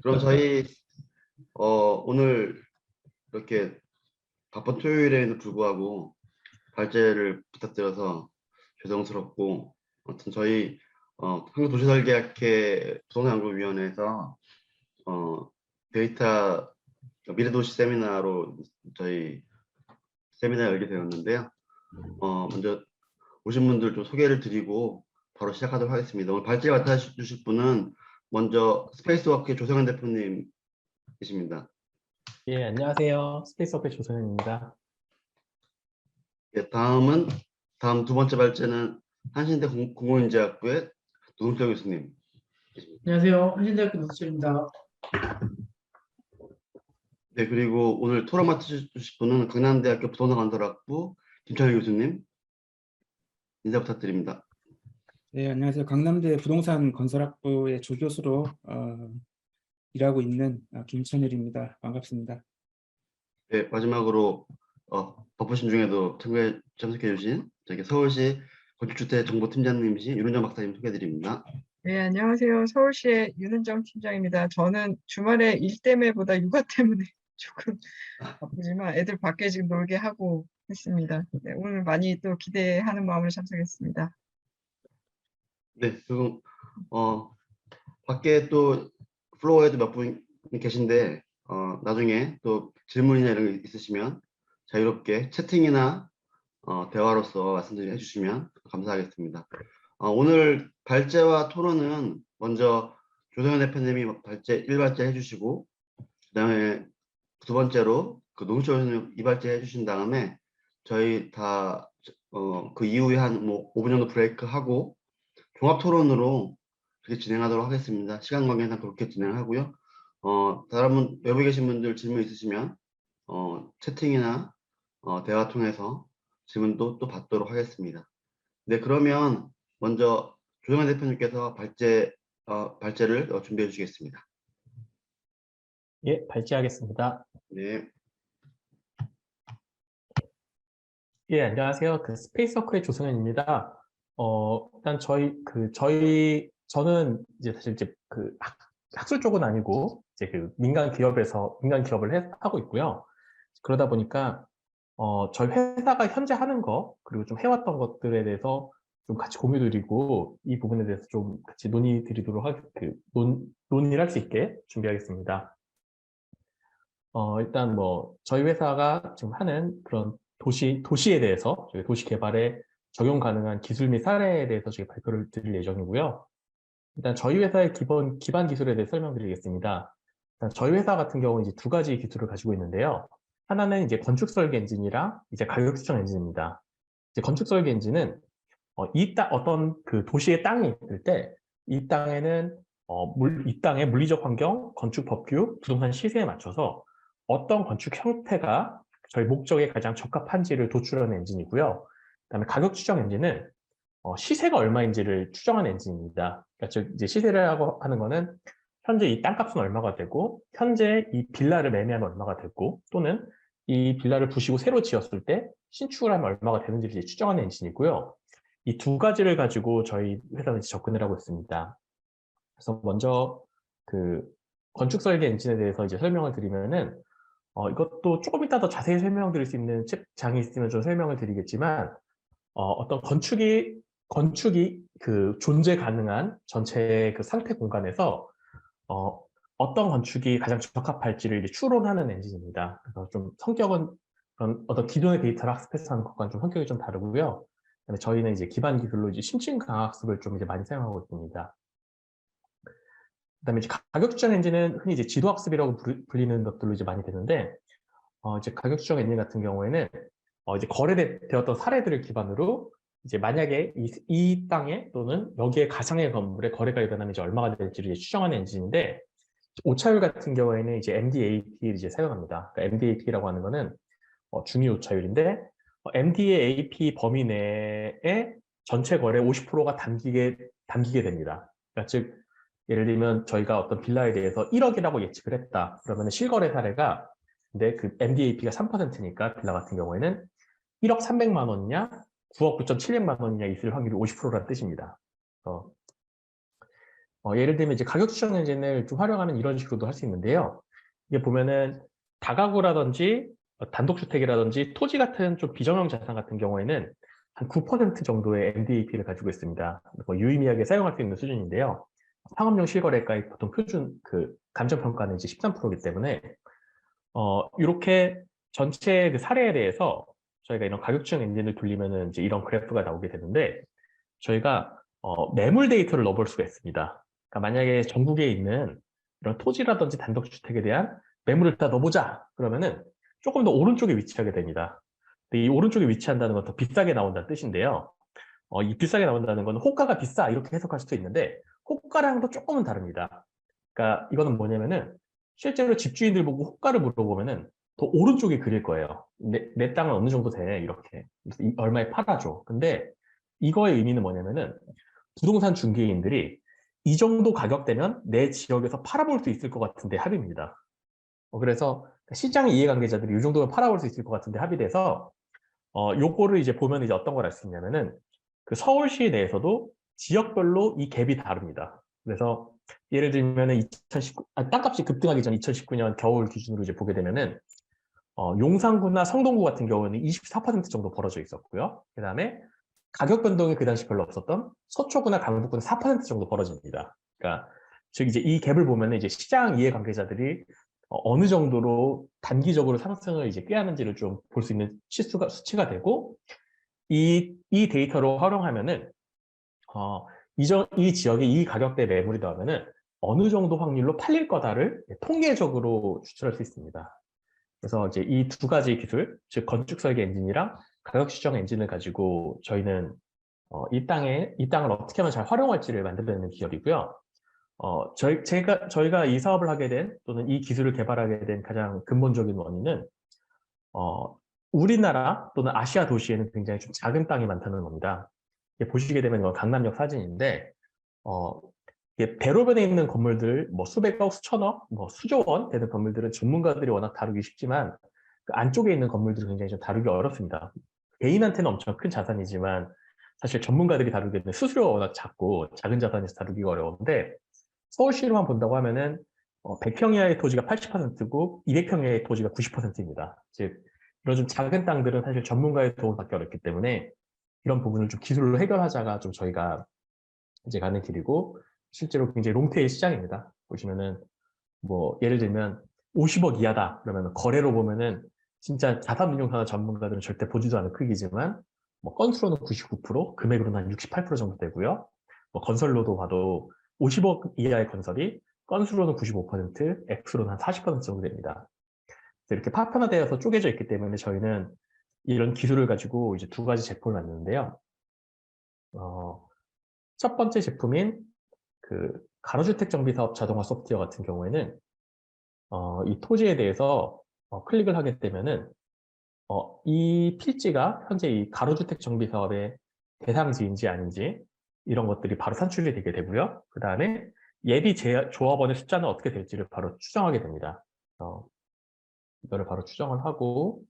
그럼 저희 오늘 이렇게 바쁜 토요일에도 불구하고 발제를 부탁드려서 죄송스럽고, 아무튼 저희 한국도시설계학회 부동산연구위원회에서 데이터 미래도시 세미나로 저희 세미나 열게 되었는데요. 먼저 오신 분들 좀 소개를 드리고 바로 시작하도록 하겠습니다. 오늘 발제 맡아주실 분은 먼저 스페이스워크의 조성현 대표님이십니다. 예, 안녕하세요. 스페이스워크의 조성현입니다. 예, 다음 두 번째 발제는 한신대 공공인재학부의 노동철 교수님. 안녕하세요. 한신대학교 노수철입니다. 네, 그리고 오늘 토론 맡으실 분은 강남대학교 부동산건설학부 김창일 교수님. 인사 부탁드립니다. 네, 안녕하세요. 강남대 부동산건설학부의 조교수로 일하고 있는 김천일입니다. 반갑습니다. 네, 마지막으로 바쁘신 중에도 참석해 주신 저기 서울시 건축주택정보팀장님이신 윤은정 박사님 소개드립니다. 네, 안녕하세요. 서울시의 윤은정 팀장입니다. 저는 주말에 일 때문에보다 육아 때문에 조금 바쁘지만 애들 밖에 지금 놀게 하고 있습니다. 네, 오늘 많이 또 기대하는 마음으로 참석했습니다. 네, 그리고 밖에 또 플로어에도 몇 분 계신데 나중에 또 질문이나 이런 게 있으시면 자유롭게 채팅이나 대화로서 말씀드리 해주시면 감사하겠습니다. 오늘 발제와 토론은 먼저 조성현 대표님이 발제 1발제 해주시고, 그다음에 두 번째로 노동철 교수님 2발제 해주신 다음에 저희 다 그 이후에 한 5분 정도 브레이크 하고 종합 토론으로 그렇게 진행하도록 하겠습니다. 시간 관계상 그렇게 진행하고요. 다른 분 외부에 계신 분들 질문 있으시면 채팅이나 대화 통해서 질문도 또 받도록 하겠습니다. 네, 그러면 먼저 조성현 대표님께서 발제를 준비해 주시겠습니다. 예, 발제하겠습니다. 네. 예, 안녕하세요. 스페이스워크의 조성현입니다. 일단 저는 이제 사실 학술 쪽은 아니고 이제 민간 기업을 하고 있고요. 그러다 보니까 저희 회사가 현재 하는 거, 그리고 좀 해왔던 것들에 대해서 좀 같이 공유드리고, 이 부분에 대해서 좀 같이 논의를 할 수 있게 준비하겠습니다. 일단 저희 회사가 지금 하는 그런 도시에 대해서, 저희 도시 개발에 적용 가능한 기술 및 사례에 대해서 저희 발표를 드릴 예정이고요. 일단 저희 회사의 기반 기술에 대해 설명드리겠습니다. 일단 저희 회사 같은 경우는 이제 두 가지 기술을 가지고 있는데요. 하나는 이제 건축 설계 엔진이랑 이제 가격 추정 엔진입니다. 이제 건축 설계 엔진은 어떤 도시의 땅이 있을 때 이 땅에는 이 땅의 물리적 환경, 건축 법규, 부동산 시세에 맞춰서 어떤 건축 형태가 저희 목적에 가장 적합한지를 도출하는 엔진이고요. 그다음에 가격 추정 엔진은 시세가 얼마인지를 추정하는 엔진입니다. 그러니까 즉 이제 시세라고 하는 거는 현재 이 땅값은 얼마가 되고, 현재 이 빌라를 매매하면 얼마가 되고, 또는 이 빌라를 부시고 새로 지었을 때 신축을 하면 얼마가 되는지를 이제 추정하는 엔진이고요. 이 두 가지를 가지고 저희 회사는 이제 접근을 하고 있습니다. 그래서 먼저 건축 설계 엔진에 대해서 이제 설명을 드리면은 이것도 조금 이따 더 자세히 설명드릴 수 있는 장이 있으면 좀 설명을 드리겠지만, 어떤 건축이 존재 가능한 전체 상태 공간에서 어떤 건축이 가장 적합할지를 이제 추론하는 엔진입니다. 그래서 좀 성격은 어떤 기존의 데이터를 학습해서 하는 것과는 좀 성격이 좀 다르고요. 그다음에 저희는 이제 기반 기술로 이제 심층 강학습을 좀 이제 많이 사용하고 있습니다. 그다음에 이제 가격 추정 엔진은 흔히 이제 지도 학습이라고 불리는 것들로 이제 많이 되는데, 이제 가격 추정 엔진 같은 경우에는 이제 거래되었던 사례들을 기반으로 이제 만약에 이 땅에 또는 여기에 가상의 건물에 거래가 일어나면 이제 얼마가 될지를 이제 추정하는 엔진인데, 오차율 같은 경우에는 이제 MDAP를 이제 사용합니다. 그러니까 MDAP라고 하는 거는 중위 오차율인데, MDAP 범위 내에 전체 거래 50%가 담기게 됩니다. 그러니까 즉 예를 들면 저희가 어떤 빌라에 대해서 1억이라고 예측을 했다. 그러면 실거래 사례가, 근데 MDAP가 3%니까 빌라 같은 경우에는 1억 300만 원이냐 9억 9,700만 원이냐 있을 확률이 50%라는 뜻입니다. 예를 들면 이제 가격 추정 엔진을 좀 활용하면 이런 식으로도 할 수 있는데요. 이게 보면은 다가구라든지 단독주택이라든지 토지 같은 좀 비정형 자산 같은 경우에는 한 9% 정도의 MDAP를 가지고 있습니다. 유의미하게 사용할 수 있는 수준인데요. 상업용 실거래가의 보통 표준 감정평가는 이제 13%이기 때문에 이렇게 전체 그 사례에 대해서 저희가 이런 가격 추정 엔진을 돌리면은 이제 이런 그래프가 나오게 되는데 저희가 매물 데이터를 넣어볼 수가 있습니다. 그러니까 만약에 전국에 있는 이런 토지라든지 단독주택에 대한 매물을 다 넣어보자 그러면은 조금 더 오른쪽에 위치하게 됩니다. 근데 이 오른쪽에 위치한다는 건 더 비싸게 나온다는 뜻인데요. 이 비싸게 나온다는 건 호가가 비싸 이렇게 해석할 수도 있는데 호가랑도 조금은 다릅니다. 그러니까 이거는 뭐냐면은 실제로 집주인들 보고 호가를 물어보면은 더 오른쪽에 그릴 거예요. 내 땅은 어느 정도 돼 이렇게 얼마에 팔아줘. 근데 이거의 의미는 뭐냐면은 부동산 중개인들이 이 정도 가격대면 내 지역에서 팔아볼 수 있을 것 같은데 합의입니다. 그래서 시장 이해관계자들이 이 정도면 팔아볼 수 있을 것 같은데 합의돼서 요거를 이제 보면 이제 어떤 걸 알 수 있냐면은 그 서울시 내에서도 지역별로 이 갭이 다릅니다. 그래서 예를 들면은 땅값이 급등하기 전 2019년 겨울 기준으로 이제 보게 되면은 용산구나 성동구 같은 경우는 24% 정도 벌어져 있었고요. 그다음에 가격 변동이 그 당시 별로 없었던 서초구나 강북구는 4% 정도 벌어집니다. 그러니까 즉 이제 이 갭을 보면 이제 시장 이해관계자들이 어느 정도로 단기적으로 상승을 이제 꾀하는지를 좀 볼 수 있는 수치가 되고 이 데이터로 활용하면은 이 지역에 이 가격대 매물이 나오면은 어느 정도 확률로 팔릴 거다를 통계적으로 추출할 수 있습니다. 그래서 이제 이 두 가지 기술, 즉 건축 설계 엔진이랑 가격 추정 엔진을 가지고 저희는 이 땅을 어떻게 하면 잘 활용할지를 만들어내는 기업이고요. 저희가 이 사업을 하게 된 또는 이 기술을 개발하게 된 가장 근본적인 원인은 우리나라 또는 아시아 도시에는 굉장히 좀 작은 땅이 많다는 겁니다. 보시게 되면 이건 강남역 사진인데 이게 대로변에 있는 건물들 뭐 수백억, 수천억, 뭐 수조원 되는 건물들은 전문가들이 워낙 다루기 쉽지만 그 안쪽에 있는 건물들은 굉장히 좀 다루기 어렵습니다. 개인한테는 엄청 큰 자산이지만 사실 전문가들이 다루기에는 수수료가 워낙 작고 작은 자산에서 다루기가 어려운데 서울시로만 본다고 하면은 100평 이하의 토지가 80%고 200평 이하의 토지가 90%입니다. 즉 이런 좀 작은 땅들은 사실 전문가의 도움을 받기 어렵기 때문에 이런 부분을 좀 기술로 해결하자가 좀 저희가 이제 가는 길이고 실제로 굉장히 롱테일 시장입니다. 보시면은 뭐 예를 들면 50억 이하다 그러면 거래로 보면은 진짜 자산운용사나 전문가들은 절대 보지도 않은 크기지만 뭐 건수로는 99%, 금액으로는 한 68% 정도 되고요. 뭐 건설로도 봐도 50억 이하의 건설이 건수로는 95%, 액수로는 한 40% 정도 됩니다. 이렇게 파편화되어서 쪼개져 있기 때문에 저희는 이런 기술을 가지고 이제 두 가지 제품을 만드는데요. 첫 번째 제품인 그 가로주택 정비사업 자동화 소프트웨어 같은 경우에는 이 토지에 대해서 클릭을 하게 되면은 이 필지가 현재 이 가로주택 정비사업의 대상지인지 아닌지 이런 것들이 바로 산출이 되게 되고요. 그 다음에 예비 조합원의 숫자는 어떻게 될지를 바로 추정하게 됩니다. 이거를 바로 추정을 하고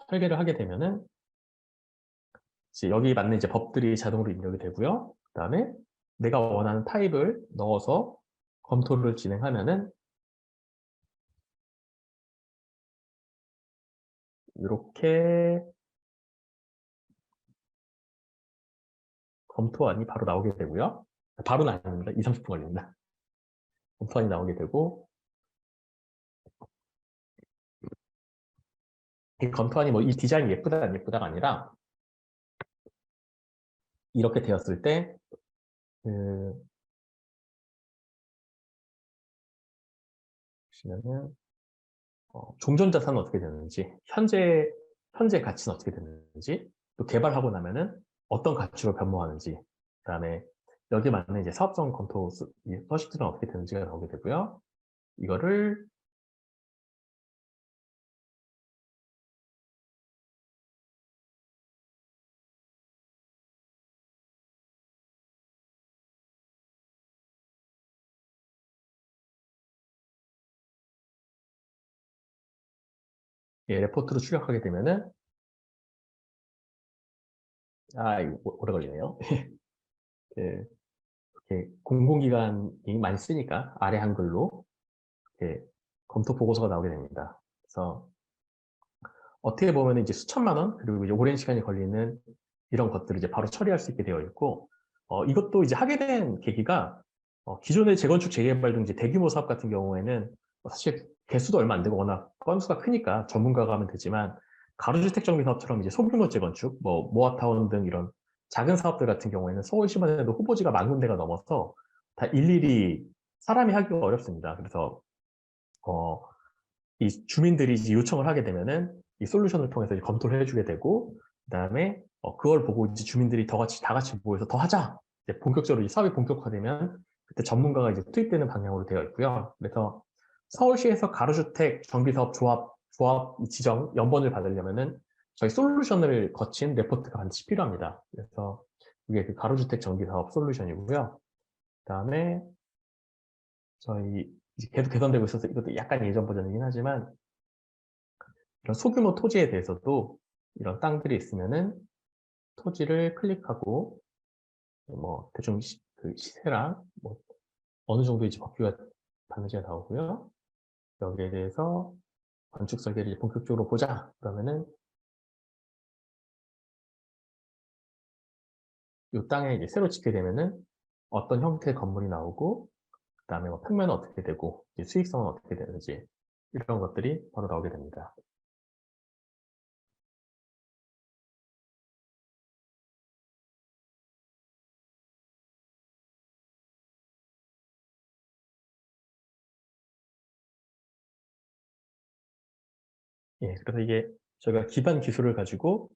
설계를 하게 되면은 이제 여기 맞는 이제 법들이 자동으로 입력이 되고요. 그 다음에 내가 원하는 타입을 넣어서 검토를 진행하면은 이렇게 검토안이 바로 나오게 되고요. 바로는 아닙니다. 20-30분 걸립니다. 검토안이 나오게 되고 이 검토안이 뭐 이 디자인이 예쁘다 안 예쁘다가 아니라 이렇게 되었을 때 보시면은 종전자산은 어떻게 되는지 현재 가치는 어떻게 되는지 또 개발하고 나면은 어떤 가치로 변모하는지 그다음에 여기에 맞는 이제 사업성 검토 서식들은 어떻게 되는지가 나오게 되고요. 이거를 레포트로 출력하게 되면은 이거 오래 걸리네요. 이렇게 공공기관이 많이 쓰니까 아래 한글로 이렇게 검토 보고서가 나오게 됩니다. 그래서 어떻게 보면 이제 수천만 원 그리고 이제 오랜 시간이 걸리는 이런 것들을 이제 바로 처리할 수 있게 되어 있고, 이것도 이제 하게 된 계기가 기존의 재건축 재개발 등 이제 대규모 사업 같은 경우에는 사실 개수도 얼마 안 되고 워낙 건수가 크니까 전문가가 하면 되지만, 가로주택 정비 사업처럼 이제 소규모 재건축, 뭐 모아타운 등 이런 작은 사업들 같은 경우에는 서울시만 해도 후보지가 10,000군데가 넘어서 다 일일이 사람이 하기가 어렵습니다. 그래서 이 주민들이 이제 요청을 하게 되면은 이 솔루션을 통해서 이제 검토를 해주게 되고, 그다음에 그걸 보고 이제 주민들이 다 같이 모여서 더 하자. 이제 본격적으로 이 사업이 본격화되면 그때 전문가가 이제 투입되는 방향으로 되어 있고요. 그래서 서울시에서 가로주택 정비사업 조합 지정 연번을 받으려면은 저희 솔루션을 거친 레포트가 반드시 필요합니다. 그래서 이게 그 가로주택 정비사업 솔루션이고요. 그다음에 저희 이제 계속 개선되고 있어서 이것도 약간 예전 버전이긴 하지만, 이런 소규모 토지에 대해서도 이런 땅들이 있으면은 토지를 클릭하고 뭐 대충 그 시세랑 뭐 어느 정도 이제 법규가 받는지가 나오고요. 여기에 대해서 건축 설계를 본격적으로 보자 그러면은 이 땅에 이제 새로 짓게 되면은 어떤 형태의 건물이 나오고, 그다음에 뭐 평면은 어떻게 되고 이제 수익성은 어떻게 되는지 이런 것들이 바로 나오게 됩니다. 예, 그래서 이게 저희가 기반 기술을 가지고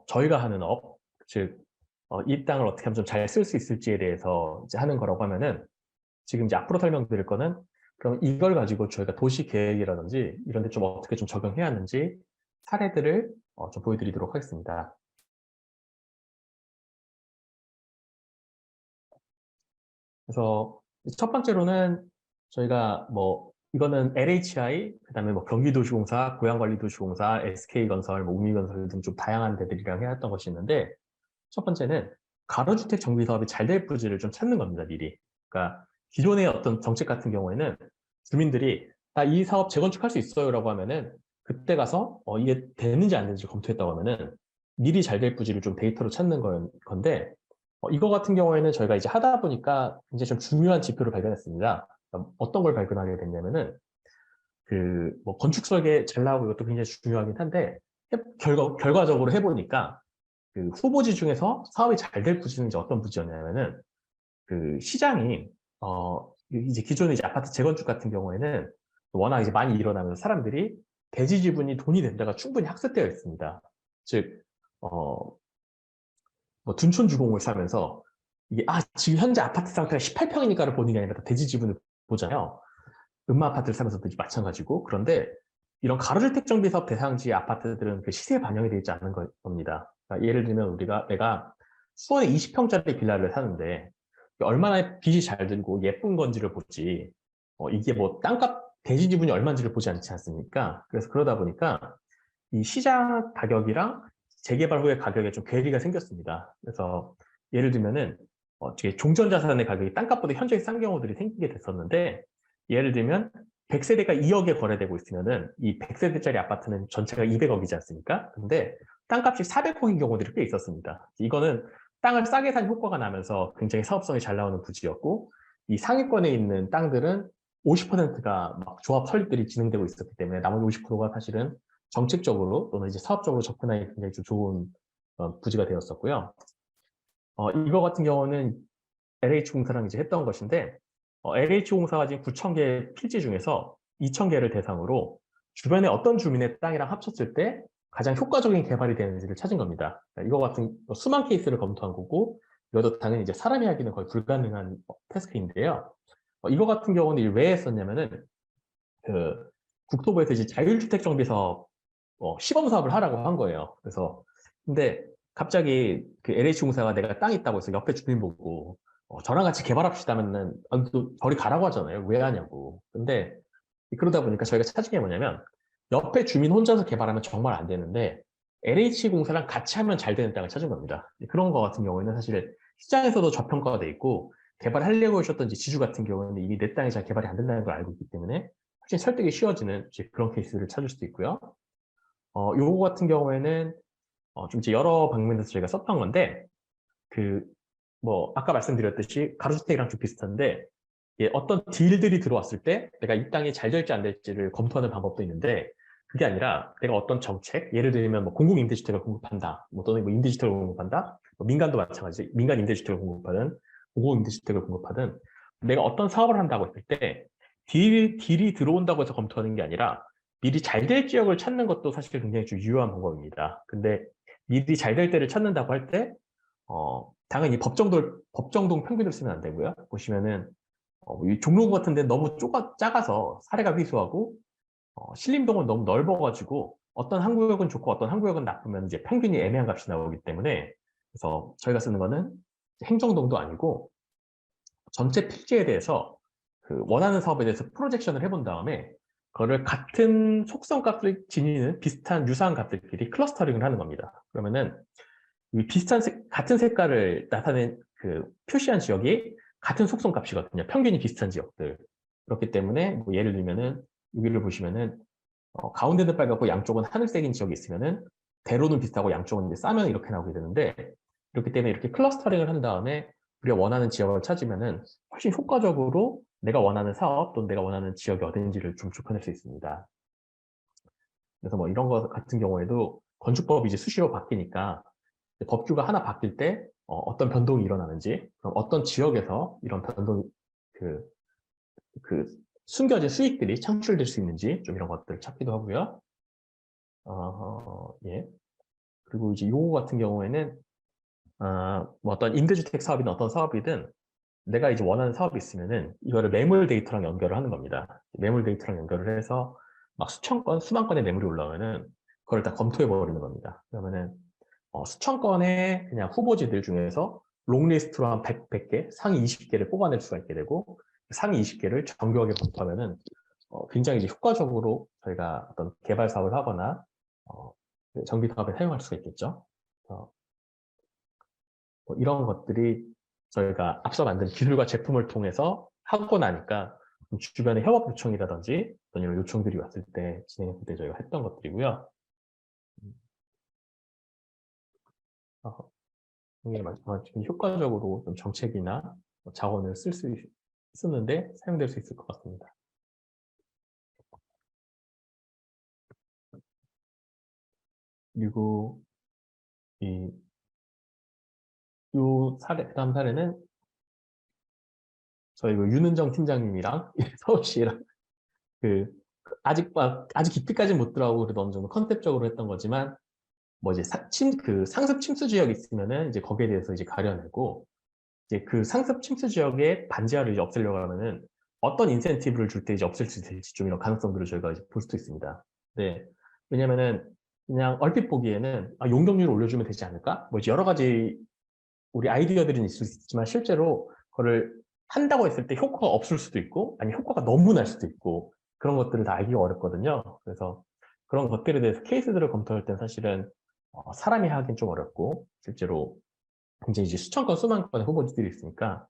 저희가 하는 업, 즉 이 땅을 어떻게 하면 좀 잘 쓸 수 있을지에 대해서 이제 하는 거라고 하면은, 지금 이제 앞으로 설명드릴 거는 그럼 이걸 가지고 저희가 도시 계획이라든지 이런 데 좀 어떻게 좀 적용해야 하는지 사례들을 좀 보여드리도록 하겠습니다. 그래서 첫 번째로는 저희가 뭐 이거는 LHI, 그다음에 뭐 경기도시공사, 고양관리도시공사, SK건설, 뭐 우미건설 등 좀 다양한 데들이랑 해왔던 것이 있는데, 첫 번째는 가로주택 정비 사업이 잘 될 부지를 좀 찾는 겁니다, 미리. 그러니까 기존의 어떤 정책 같은 경우에는 주민들이 이 사업 재건축할 수 있어요라고 하면은 그때 가서 이게 되는지 안 되는지 검토했다고 하면은 미리 잘 될 부지를 좀 데이터로 찾는 건데, 이거 같은 경우에는 저희가 이제 하다 보니까 굉장히 좀 중요한 지표를 발견했습니다. 어떤 걸 발견하게 됐냐면은 그 뭐 건축 설계 잘 나오고 이것도 굉장히 중요하긴 한데, 결과적으로 해보니까 그 후보지 중에서 사업이 잘 될 부지는 이제 어떤 부지였냐면은, 그 시장이 이제 기존의 이제 아파트 재건축 같은 경우에는 워낙 이제 많이 일어나면서 사람들이 대지 지분이 돈이 된 데가 충분히 학습되어 있습니다. 즉 뭐 둔촌 주공을 사면서 이게 지금 현재 아파트 상태가 18평이니까를 보는 게 아니라 대지 지분을 보잖아요. 아파트를 사면서도 마찬가지고. 그런데 이런 가로주택 정비 사업 대상지 아파트들은 그 시세에 반영이 되어 있지 않은 겁니다. 그러니까 예를 들면 내가 수원에 20평짜리 빌라를 사는데 얼마나 빚이 잘 들고 예쁜 건지를 보지, 이게 뭐 땅값 대지 지분이 얼마인지를 보지 않지 않습니까? 그래서 그러다 보니까 이 시장 가격이랑 재개발 후의 가격에 좀 괴리가 생겼습니다. 그래서 예를 들면은 종전자산의 가격이 땅값보다 현저히 싼 경우들이 생기게 됐었는데, 예를 들면 100세대가 2억에 거래되고 있으면은 이 100세대짜리 아파트는 전체가 200억이지 않습니까? 근데 땅값이 400억인 경우들이 꽤 있었습니다. 이거는 땅을 싸게 산 효과가 나면서 굉장히 사업성이 잘 나오는 부지였고, 이 상위권에 있는 땅들은 50%가 막 조합 설립들이 진행되고 있었기 때문에 나머지 50%가 사실은 정책적으로 또는 이제 사업적으로 접근하기 굉장히 좀 좋은 부지가 되었었고요. 이거 같은 경우는 LH공사랑 이제 했던 것인데, LH공사가 지금 9,000개 필지 중에서 2,000개를 대상으로 주변에 어떤 주민의 땅이랑 합쳤을 때 가장 효과적인 개발이 되는지를 찾은 겁니다. 이거 같은 수만 케이스를 검토한 거고, 이것도 당연히 이제 사람이 하기는 거의 불가능한 태스크인데요. 이거 같은 경우는 왜 했었냐면은 그 국토부에서 이제 자율주택 정비 사업 시범 사업을 하라고 한 거예요. 그래서 근데 갑자기 그 LH공사가 내가 땅 있다고 해서 옆에 주민 보고 저랑 같이 개발합시다면은 또 저리 가라고 하잖아요. 왜 하냐고. 근데 그러다 보니까 저희가 찾은 게 뭐냐면, 옆에 주민 혼자서 개발하면 정말 안 되는데 LH공사랑 같이 하면 잘 되는 땅을 찾은 겁니다. 그런 거 같은 경우에는 사실 시장에서도 저평가가 돼 있고 개발하려고 하셨던 이제 지주 같은 경우는 이미 내 땅이 잘 개발이 안 된다는 걸 알고 있기 때문에 훨씬 설득이 쉬워지는 이제 그런 케이스를 찾을 수도 있고요. 요거 같은 경우에는 좀 이제 여러 방면에서 저희가 썼던 건데, 뭐 아까 말씀드렸듯이 가로주택이랑 좀 비슷한데, 어떤 딜들이 들어왔을 때 내가 이 땅이 잘 될지 안 될지를 검토하는 방법도 있는데, 그게 아니라 내가 어떤 정책, 예를 들면 뭐 공공임대주택을 공급한다, 뭐 또는 뭐 임대주택을 공급한다, 뭐 민간도 마찬가지, 민간 임대주택을 공급하든 공공임대주택을 공급하든, 내가 어떤 사업을 한다고 했을 때 딜이 들어온다고 해서 검토하는 게 아니라 미리 잘 될 지역을 찾는 것도 사실 굉장히 좀 유효한 방법입니다. 근데 미리 잘 될 때를 찾는다고 할 때 당연히 법정동 평균을 쓰면 안 되고요. 보시면은 이 종로구 같은 데 너무 작아서 사례가 희소하고, 신림동은 너무 넓어가지고 어떤 한 구역은 좋고 어떤 한 구역은 나쁘면 이제 평균이 애매한 값이 나오기 때문에, 그래서 저희가 쓰는 거는 행정동도 아니고 전체 필지에 대해서 원하는 사업에 대해서 프로젝션을 해본 다음에 그거를 같은 속성 값을 지니는 비슷한 유사한 값들끼리 클러스터링을 하는 겁니다. 그러면은 이 같은 색깔을 나타낸 표시한 지역이 같은 속성 값이거든요. 평균이 비슷한 지역들. 그렇기 때문에 뭐 예를 들면은 여기를 보시면은 가운데는 빨갛고 양쪽은 하늘색인 지역이 있으면은 대로는 비슷하고 양쪽은 이제 싸면 이렇게 나오게 되는데, 그렇기 때문에 이렇게 클러스터링을 한 다음에 우리가 원하는 지역을 찾으면은 훨씬 효과적으로 내가 원하는 사업 또는 내가 원하는 지역이 어딘지를 좀 좁혀낼 수 있습니다. 그래서 뭐 이런 거 같은 경우에도 건축법이 이제 수시로 바뀌니까 법규가 하나 바뀔 때 어떤 변동이 일어나는지, 그럼 어떤 지역에서 이런 변동이 숨겨진 수익들이 창출될 수 있는지 좀 이런 것들을 찾기도 하고요. 예. 그리고 이제 요거 같은 경우에는 뭐 어떤 임대주택 사업이든 어떤 사업이든 내가 이제 원하는 사업이 있으면은 이거를 매물 데이터랑 연결을 하는 겁니다. 매물 데이터랑 연결을 해서 막 수천 건, 수만 건의 매물이 올라오면은 그걸 다 검토해 버리는 겁니다. 그러면은 수천 건의 그냥 후보지들 중에서 롱리스트로 한 100개, 상위 20개를 뽑아낼 수가 있게 되고, 상위 20개를 정교하게 검토하면은 굉장히 이제 효과적으로 저희가 어떤 개발 사업을 하거나 정비 사업에 사용할 수가 있겠죠. 뭐 이런 것들이 저희가 앞서 만든 기술과 제품을 통해서 하고 나니까 주변에 협업 요청이라든지 어떤 이런 요청들이 왔을 때 진행했을 때 저희가 했던 것들이고요. 지금 효과적으로 좀 정책이나 자원을 쓰는데 사용될 수 있을 것 같습니다. 그리고 다음 사례는 저희 윤은정 팀장님이랑 서울시랑 아직 깊이까지는 못 들어가고 그래도 어느 정도 컨셉적으로 했던 거지만, 뭐 이제 상습 침수 지역이 있으면은 이제 거기에 대해서 이제 가려내고, 이제 그 상습 침수 지역의 반지하를 이제 없애려고 하면은 어떤 인센티브를 줄 때 이제 없앨 수 있을지 좀 이런 가능성들을 저희가 이제 볼 수도 있습니다. 네. 왜냐면은 그냥 얼핏 보기에는 용적률을 올려주면 되지 않을까? 뭐 이제 여러 가지 우리 아이디어들은 있을 수 있지만 실제로 그거를 한다고 했을 때 효과가 없을 수도 있고, 아니 효과가 너무 날 수도 있고, 그런 것들을 다 알기가 어렵거든요. 그래서 그런 것들에 대해서 케이스들을 검토할 때는 사실은 사람이 하긴 좀 어렵고, 실제로 굉장히 이제 수천 건, 수만 건의 후보지들이 있으니까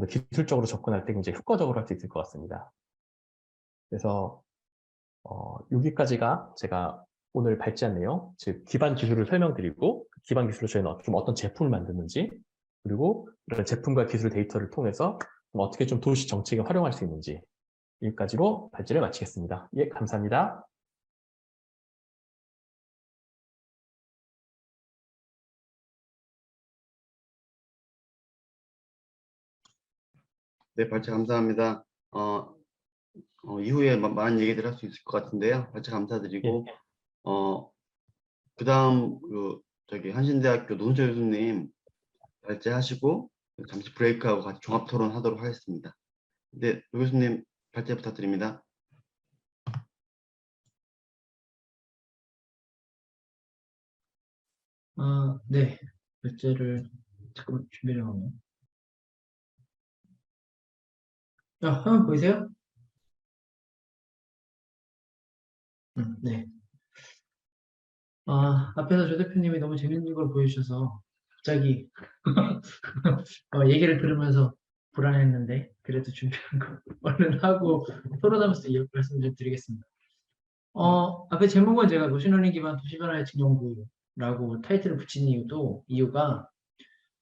기술적으로 접근할 때 굉장히 효과적으로 할 수 있을 것 같습니다. 그래서 여기까지가 제가 오늘 발제한 내용, 즉 기반 기술을 설명드리고, 그 기반 기술로 저희는 좀 어떤 제품을 만드는지, 그리고 이런 제품과 기술 데이터를 통해서 어떻게 좀 도시 정책에 활용할 수 있는지, 여기까지로 발제를 마치겠습니다. 예, 감사합니다. 네, 발제 감사합니다. 이후에 많은 얘기들 할 수 있을 것 같은데요. 발제 감사드리고, 그다음 한신대학교 노은철 교수님 발제하시고 잠시 브레이크하고 같이 종합 토론하도록 하겠습니다. 네, 노 교수님 발제 부탁드립니다. 네. 결제를 잠깐만 준비를 하고. 화면 보이세요? 네. 앞에서 조 대표님이 너무 재밌는 걸 보여주셔서 갑자기 얘기를 들으면서 불안했는데 그래도 준비한 거 얼른 하고 토론하면서 말씀 좀 드리겠습니다. 앞에 제목은 제가 머신러닝 기반 도시변화 예측 연구라고 타이틀을 붙인 이유가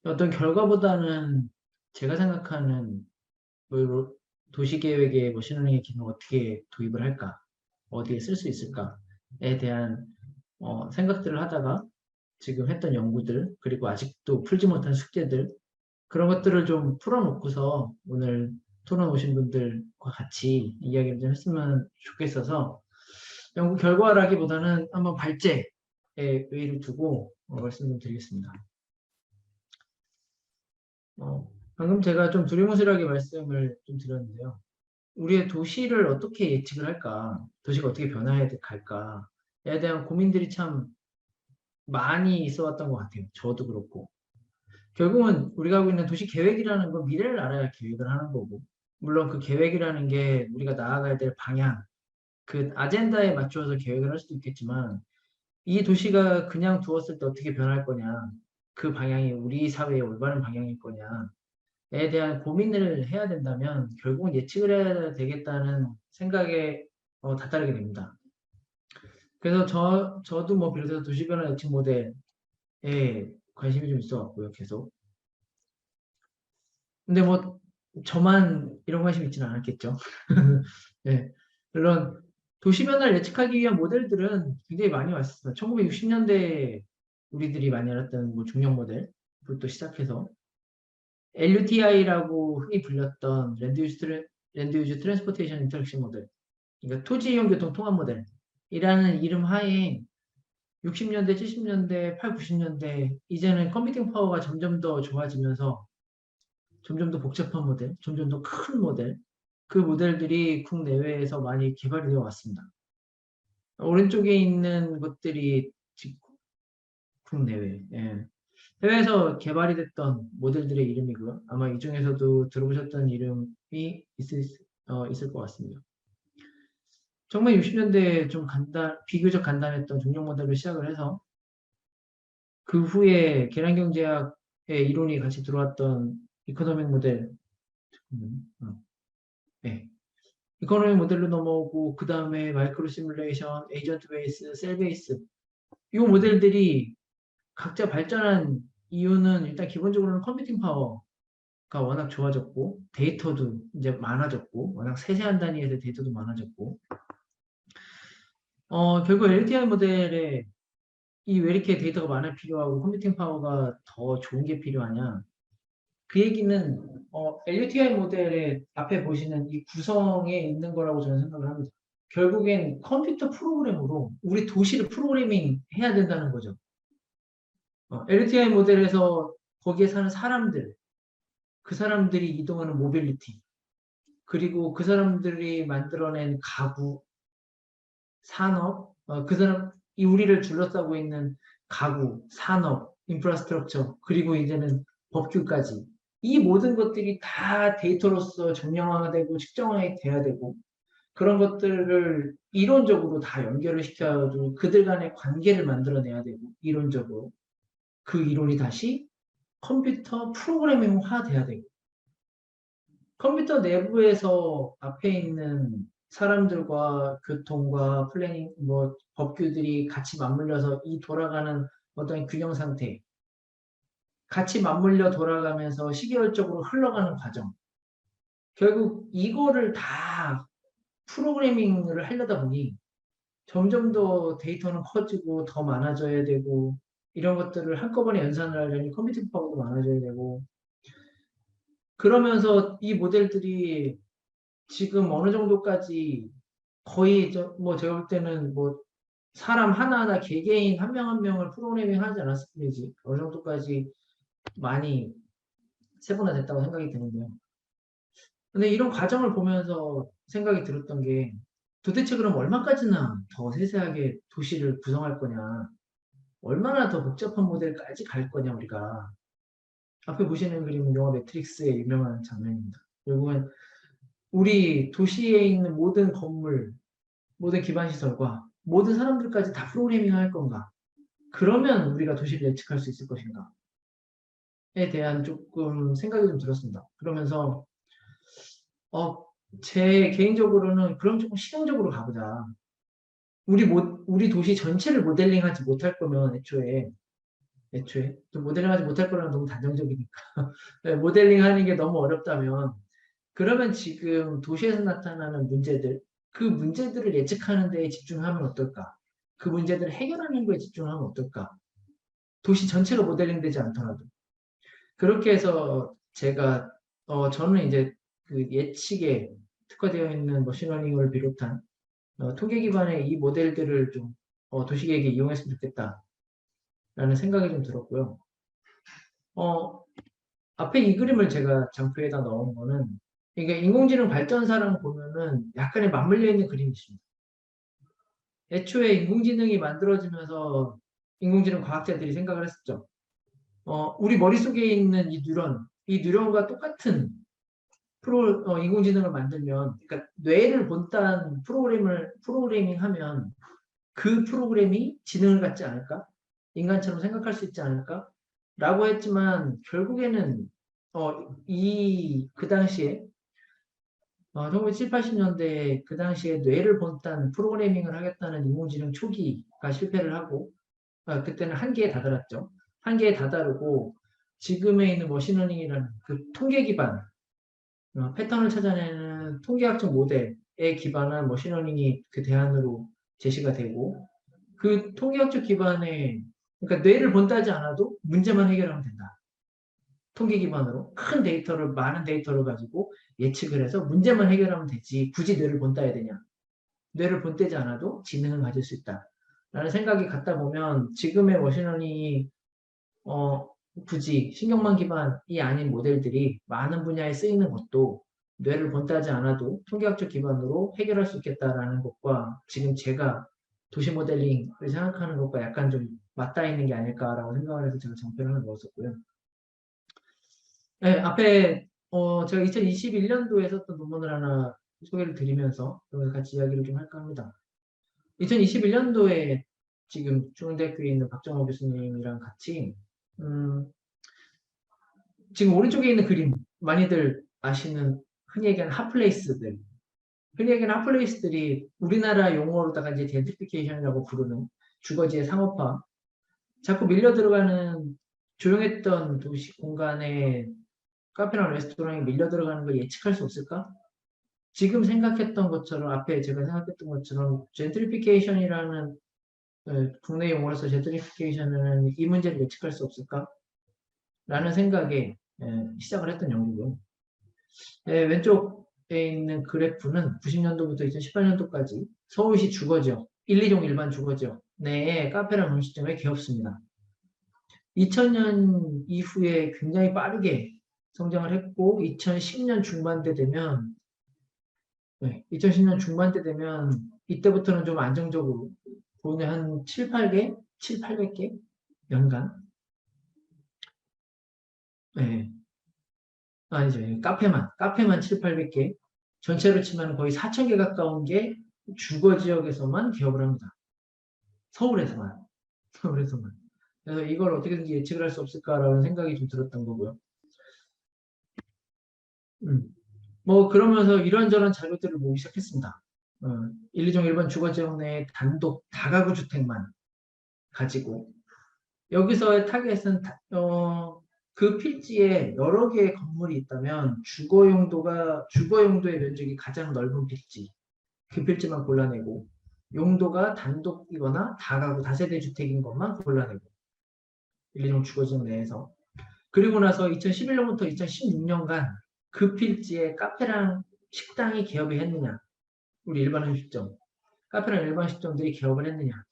어떤 결과보다는 제가 생각하는 뭐 도시계획에 머신러닝의 기능을 어떻게 도입을 할까, 어디에 쓸 수 있을까에 대한 생각들을 하다가 지금 했던 연구들, 그리고 아직도 풀지 못한 숙제들, 그런 것들을 좀 풀어놓고서 오늘 토론 오신 분들과 같이 이야기를 좀 했으면 좋겠어서 연구 결과라기보다는 한번 발제에 의의를 두고 말씀 좀 드리겠습니다. 방금 제가 좀 두리뭉실하게 말씀을 좀 드렸는데요. 우리의 도시를 어떻게 예측을 할까, 도시가 어떻게 변화해 갈까에 대한 고민들이 참 많이 있어 왔던 것 같아요. 저도 그렇고. 결국은 우리가 하고 있는 도시 계획이라는 건 미래를 알아야 계획을 하는 거고, 물론 그 계획이라는 게 우리가 나아가야 될 방향, 그 아젠다에 맞춰서 계획을 할 수도 있겠지만, 이 도시가 그냥 두었을 때 어떻게 변할 거냐, 그 방향이 우리 사회의 올바른 방향일 거냐에 대한 고민을 해야 된다면 결국은 예측을 해야 되겠다는 생각에 다다르게 됩니다. 그래서 저도 뭐 비롯해서 도시변화 예측 모델에 관심이 좀 있어 왔고요, 계속. 근데 뭐 저만 이런 관심이 있지는 않았겠죠. 네. 물론 도시변화를 예측하기 위한 모델들은 굉장히 많이 왔습니다. 1960년대에 우리들이 많이 알았던 뭐 중력 모델부터 시작해서 LUTI라고 흔히 불렸던 랜드 유즈 트랜스포테이션 인터랙션 모델, 그러니까 토지 이용 교통 통합 모델이라는 이름 하에 60년대, 70년대, 8, 90년대 이제는 컴퓨팅 파워가 점점 더 좋아지면서 점점 더 복잡한 모델, 점점 더 큰 모델, 그 모델들이 국내외에서 많이 개발이 되어 왔습니다. 오른쪽에 있는 것들이 국내외, 해외에서 개발이 됐던 모델들의 이름이고요. 아마 이 중에서도 들어보셨던 이름이 있을 것 같습니다. 1960년대에 좀 비교적 간단했던 중력 모델로 시작을 해서 그 후에 계량경제학의 이론이 같이 들어왔던 이코노믹 모델, 이코노믹 모델로 넘어오고 그 다음에 마이크로 시뮬레이션, 에이전트 베이스, 셀 베이스, 이 모델들이 각자 발전한 이유는 일단 기본적으로는 컴퓨팅 파워가 워낙 좋아졌고 데이터도 이제 많아졌고 워낙 세세한 단위에서 데이터도 많아졌고 결국 LTI 모델에 왜 이렇게 데이터가 많아 필요하고 컴퓨팅 파워가 더 좋은 게 필요하냐, 그 얘기는 LUTI 모델의 앞에 보시는 이 구성에 있는 거라고 저는 생각을 합니다. 결국엔 컴퓨터 프로그램으로 우리 도시를 프로그래밍 해야 된다는 거죠. LUTI 모델에서 거기에 사는 사람들, 그 사람들이 이동하는 모빌리티, 그리고 그 사람들이 만들어낸 가구, 산업, 이 우리를 둘러싸고 있는 가구, 산업, 인프라스트럭처, 그리고 이제는 법규까지, 이 모든 것들이 다 데이터로서 정량화되고 측정화돼야 되고, 그런 것들을 이론적으로 다 연결을 시켜가지고 그들 간의 관계를 만들어내야 되고, 이론적으로 그 이론이 다시 컴퓨터 프로그래밍화 돼야 되고, 컴퓨터 내부에서 앞에 있는 사람들과 교통과 플래닝, 뭐 법규들이 같이 맞물려서 이 돌아가는 어떤 균형 상태, 같이 맞물려 돌아가면서 시계열적으로 흘러가는 과정, 결국 이거를 다 프로그래밍을 하려다 보니 점점 더 데이터는 커지고 더 많아져야 되고, 이런 것들을 한꺼번에 연산을 하려니 컴퓨팅 파워도 많아져야 되고, 그러면서 이 모델들이 지금 어느 정도까지 거의 제가 볼 때는 뭐 사람 하나하나 개개인 한 명 한 명을 프로그래밍 하지 않았을지 어느 정도까지 많이 세분화됐다고 생각이 드는데요. 근데 이런 과정을 보면서 생각이 들었던 게, 도대체 그럼 얼마까지나 더 세세하게 도시를 구성할 거냐, 얼마나 더 복잡한 모델까지 갈 거냐 우리가. 앞에 보시는 그림은 영화 매트릭스의 유명한 장면입니다. 결국은 우리 도시에 있는 모든 건물, 모든 기반시설과 모든 사람들까지 다 프로그래밍 할 건가? 그러면 우리가 도시를 예측할 수 있을 것인가? 대한 조금 생각이 좀 들었습니다. 그러면서 제 개인적으로는 그럼 조금 실용적으로 가보자. 우리 도시 전체를 모델링하지 못할 거면 애초에 또 모델링하지 못할 거라면 너무 단정적이니까 네, 모델링하는 게 너무 어렵다면 그러면 지금 도시에서 나타나는 문제들 그 문제들을 예측하는 데에 집중하면 어떨까? 그 문제들을 해결하는 거에 집중하면 어떨까? 도시 전체가 모델링되지 않더라도 그렇게 해서 제가 저는 이제 그 예측에 특화되어 있는 머신러닝을 비롯한 통계 기반의 이 모델들을 좀 도시계획에 이용했으면 좋겠다라는 생각이 좀 들었고요. 앞에 이 그림을 제가 장표에다 넣은 거는 이게 인공지능 발전사랑 보면은 약간의 맞물려 있는 그림이 있습니다. 애초에 인공지능이 만들어지면서 인공지능 과학자들이 생각을 했었죠. 우리 머릿속에 있는 이 뉴런과 똑같은 인공지능을 만들면, 그러니까 뇌를 본딴 프로그래밍하면 그 프로그램이 지능을 갖지 않을까? 인간처럼 생각할 수 있지 않을까? 라고 했지만 결국에는 그 당시에 1970, 80년대에 그 당시에 뇌를 본딴 프로그래밍을 하겠다는 인공지능 초기가 실패를 하고 그때는 한계에 다다랐죠. 한계에 다다르고 지금에 있는 머신러닝이라는 그 통계 기반 패턴을 찾아내는 통계학적 모델에 기반한 머신러닝이 그 대안으로 제시가 되고 그 통계학적 기반의 그러니까 뇌를 본따지 않아도 문제만 해결하면 된다. 통계 기반으로 많은 데이터를 가지고 예측을 해서 문제만 해결하면 되지 굳이 뇌를 본따야 되냐. 뇌를 본떼지 않아도 지능을 가질 수 있다. 라는 생각이 갖다 보면 지금의 머신러닝이 굳이 신경망 기반이 아닌 모델들이 많은 분야에 쓰이는 것도 뇌를 본따지 않아도 통계학적 기반으로 해결할 수 있겠다라는 것과 지금 제가 도시 모델링을 생각하는 것과 약간 좀 맞닿아 있는 게 아닐까라고 생각을 해서 제가 장표를 하나 넣었었고요. 네, 앞에 제가 2021년도에 썼던 논문을 하나 소개를 드리면서 같이 이야기를 좀 할까 합니다. 2021년도에 지금 중앙대학교에 있는 박정호 교수님이랑 같이 지금 오른쪽에 있는 그림 많이들 아시는 흔히 얘기하는 핫플레이스들 흔히 얘기하는 핫플레이스들이 우리나라 용어로다가 이제 젠트리피케이션이라고 부르는 주거지의 상업화 자꾸 밀려 들어가는 조용했던 도시 공간에 카페나 레스토랑이 밀려 들어가는 걸 예측할 수 없을까? 지금 생각했던 것처럼 앞에 제가 생각했던 것처럼 젠트리피케이션이라는 국내 용어로서 젠트리피케이션은 이 문제를 예측할 수 없을까? 라는 생각에 시작을 했던 연구고요. 왼쪽에 있는 그래프는 90년도부터 2018년도까지 서울시 주거지역, 1, 2종 일반 주거지역 내에 카페랑 음식점의 개업수입니다. 2000년 이후에 굉장히 빠르게 성장을 했고 2010년 중반대 되면 2010년 중반대 되면 이때부터는 좀 안정적으로 보는 한 700개 연간 아니죠. 카페만 700개 전체로 치면 거의 4,000개 가까운 게 주거지역에서만 개업을 합니다. 서울에서만. 그래서 이걸 어떻게든지 예측을 할 수 없을까라는 생각이 좀 들었던 거고요. 뭐 그러면서 이런저런 자료들을 모으기 시작했습니다. 1, 2종 일반 주거지역 내에 단독 다가구 주택만 가지고 여기서의 타겟은 그 필지에 여러 개의 건물이 있다면 주거용도의 면적이 가장 넓은 필지 그 필지만 골라내고 용도가 단독이거나 다가구 다세대 주택인 것만 골라내고 1, 2종 주거지역 내에서 그리고 나서 2011년부터 2016년간 그 필지에 카페랑 식당이 개업을 했느냐 우리 일반 음식점 카페랑 일반 식점들이 개업을 했느냐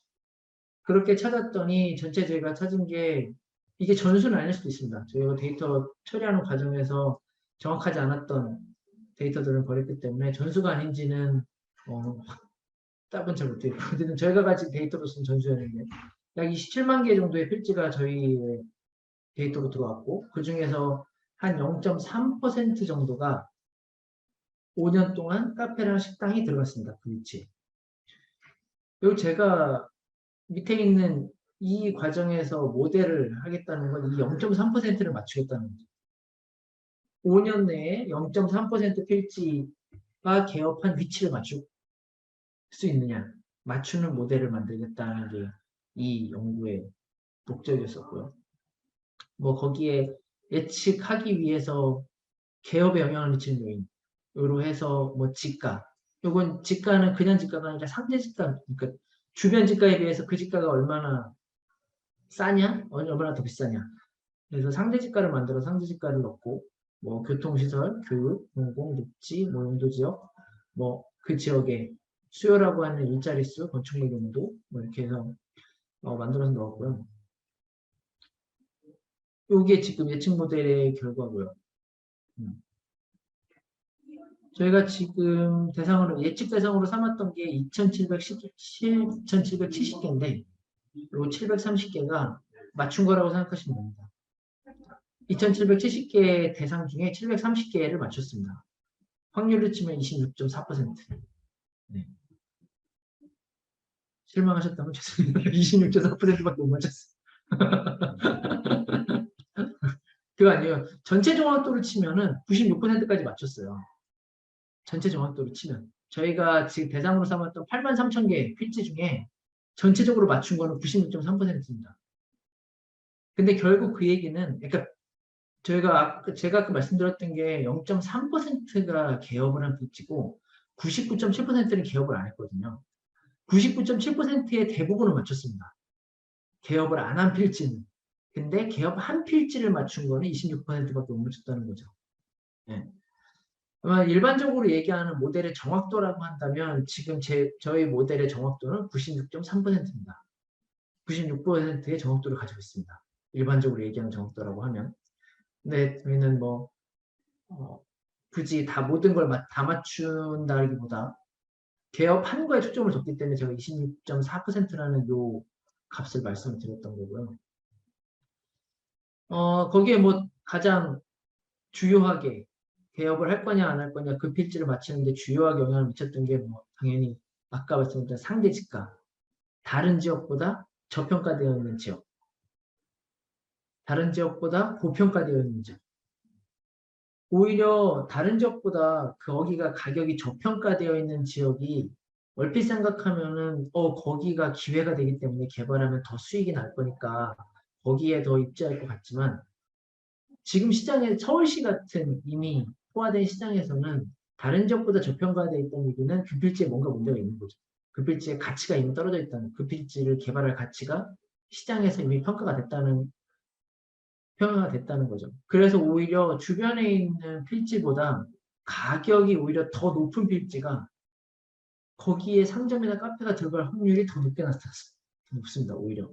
그렇게 찾았더니 전체 저희가 찾은 게 이게 전수는 아닐 수도 있습니다. 저희가 데이터 처리하는 과정에서 정확하지 않았던 데이터들을 버렸기 때문에 전수가 아닌지는 답은 잘 못해요. 어쨌든 저희가 가진 데이터로서는 전수였는데 약 27만 개 정도의 필지가 저희의 데이터로 들어왔고 그 중에서 한 0.3% 정도가 5년 동안 카페랑 식당이 들어갔습니다. 그 위치에. 그리고 제가 밑에 있는 이 과정에서 모델을 하겠다는 건 이 0.3%를 맞추겠다는 거죠. 5년 내에 0.3% 필지가 개업한 위치를 맞출 수 있느냐, 맞추는 모델을 만들겠다는 게 이 연구의 목적이었었고요. 뭐 거기에 예측하기 위해서 개업에 영향을 미치는 요인으로 해서 뭐 지가, 요건 지가는 그냥 지가가 아니라 상대 지가, 그러니까 주변 지가에 비해서 그 지가가 얼마나 싸냐, 얼마나 더 비싸냐. 그래서 상대 지가를 만들어 상대 지가를 넣고 뭐 교통시설, 교육, 공공, 녹지, 뭐 용도지역, 뭐 그 지역의 수요라고 하는 일자리 수, 건축물 용도 뭐 이렇게 해서 만들어서 넣었고요. 이게 지금 예측 모델의 결과고요. 저희가 지금 대상으로 예측 대상으로 삼았던 게 2,770개인데 이 730개가 맞춘 거라고 생각하시면 됩니다. 2,770개 대상 중에 730개를 맞췄습니다. 확률을 치면 26.4%. 네. 실망하셨다면 죄송합니다. 26.4%밖에 못 맞췄어요. 그거 아니에요. 전체 정확도를 치면은 96%까지 맞췄어요. 전체 정확도를 치면. 저희가 지금 대상으로 삼았던 83,000개 필지 중에 전체적으로 맞춘 거는 96.3%입니다. 근데 결국 그 얘기는, 그러니까 제가 아까 말씀드렸던 게 0.3%가 개업을 한 필지고 99.7%는 개업을 안 했거든요. 99.7%의 대부분을 맞췄습니다. 개업을 안 한 필지는. 근데 개업 한 필지를 맞춘 거는 26%밖에 못 맞췄다는 거죠. 네. 아마 일반적으로 얘기하는 모델의 정확도라고 한다면 지금 저희 모델의 정확도는 96.3%입니다. 96%의 정확도를 가지고 있습니다. 일반적으로 얘기하는 정확도라고 하면. 근데 저희는 뭐 굳이 다 모든 걸 다 맞춘다기보다 개업한 거에 초점을 뒀기 때문에 제가 26.4%라는 요 값을 말씀드렸던 거고요. 거기에 뭐 가장 주요하게 개업을 할 거냐 안 할 거냐 그 필지를 맞추는데 주요하게 영향을 미쳤던 게 뭐 당연히 아까 말씀드린 상대 지가, 다른 지역보다 저평가되어 있는 지역, 다른 지역보다 고평가되어 있는 지역. 오히려 다른 지역보다 거기가 가격이 저평가되어 있는 지역이 얼핏 생각하면은 거기가 기회가 되기 때문에 개발하면 더 수익이 날 거니까 거기에 더 입지할 것 같지만 지금 시장에 서울시 같은 이미 포화된 시장에서는 다른 지역보다 저평가되어 있다는 얘기는 그 필지에 뭔가 문제가 있는 거죠. 그 필지에 가치가 이미 떨어져 있다는, 그 필지를 개발할 가치가 시장에서 이미 평가가 됐다는 거죠. 그래서 오히려 주변에 있는 필지보다 가격이 오히려 더 높은 필지가 거기에 상점이나 카페가 들어갈 확률이 더 높게 나타났습니다. 높습니다. 오히려.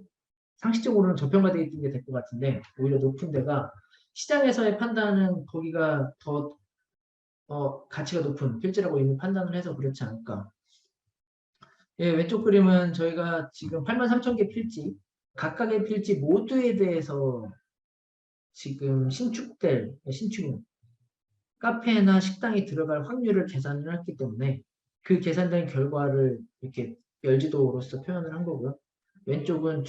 상식적으로는 저평가되어 있는 게 될 것 같은데 오히려 높은 데가 시장에서의 판단은 거기가 더 가치가 높은 필지라고 이미 판단을 해서 그렇지 않을까. 예, 왼쪽 그림은 저희가 지금 83,000개 필지, 각각의 필지 모두에 대해서 지금 신축 카페나 식당이 들어갈 확률을 계산을 했기 때문에 그 계산된 결과를 이렇게 열지도로서 표현을 한 거고요. 왼쪽은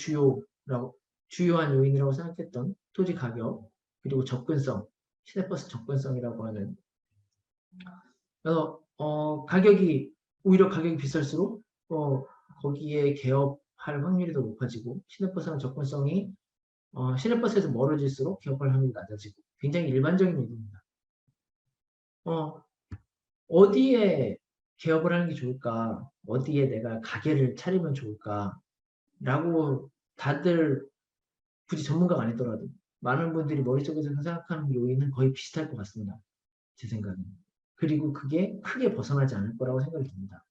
주요한 요인이라고 생각했던 토지 가격, 그리고 접근성, 시내버스 접근성이라고 하는. 그래서 오히려 가격이 비쌀수록 거기에 개업할 확률이 더 높아지고 시내버스는 접근성이 시내버스에서 멀어질수록 개업할 확률이 낮아지고 굉장히 일반적인 얘기입니다. 어디에 개업을 하는 게 좋을까? 어디에 내가 가게를 차리면 좋을까? 라고 다들 굳이 전문가가 아니더라도 많은 분들이 머릿속에서 생각하는 요인은 거의 비슷할 것 같습니다. 제 생각은. 그리고 그게 크게 벗어나지 않을 거라고 생각이 듭니다.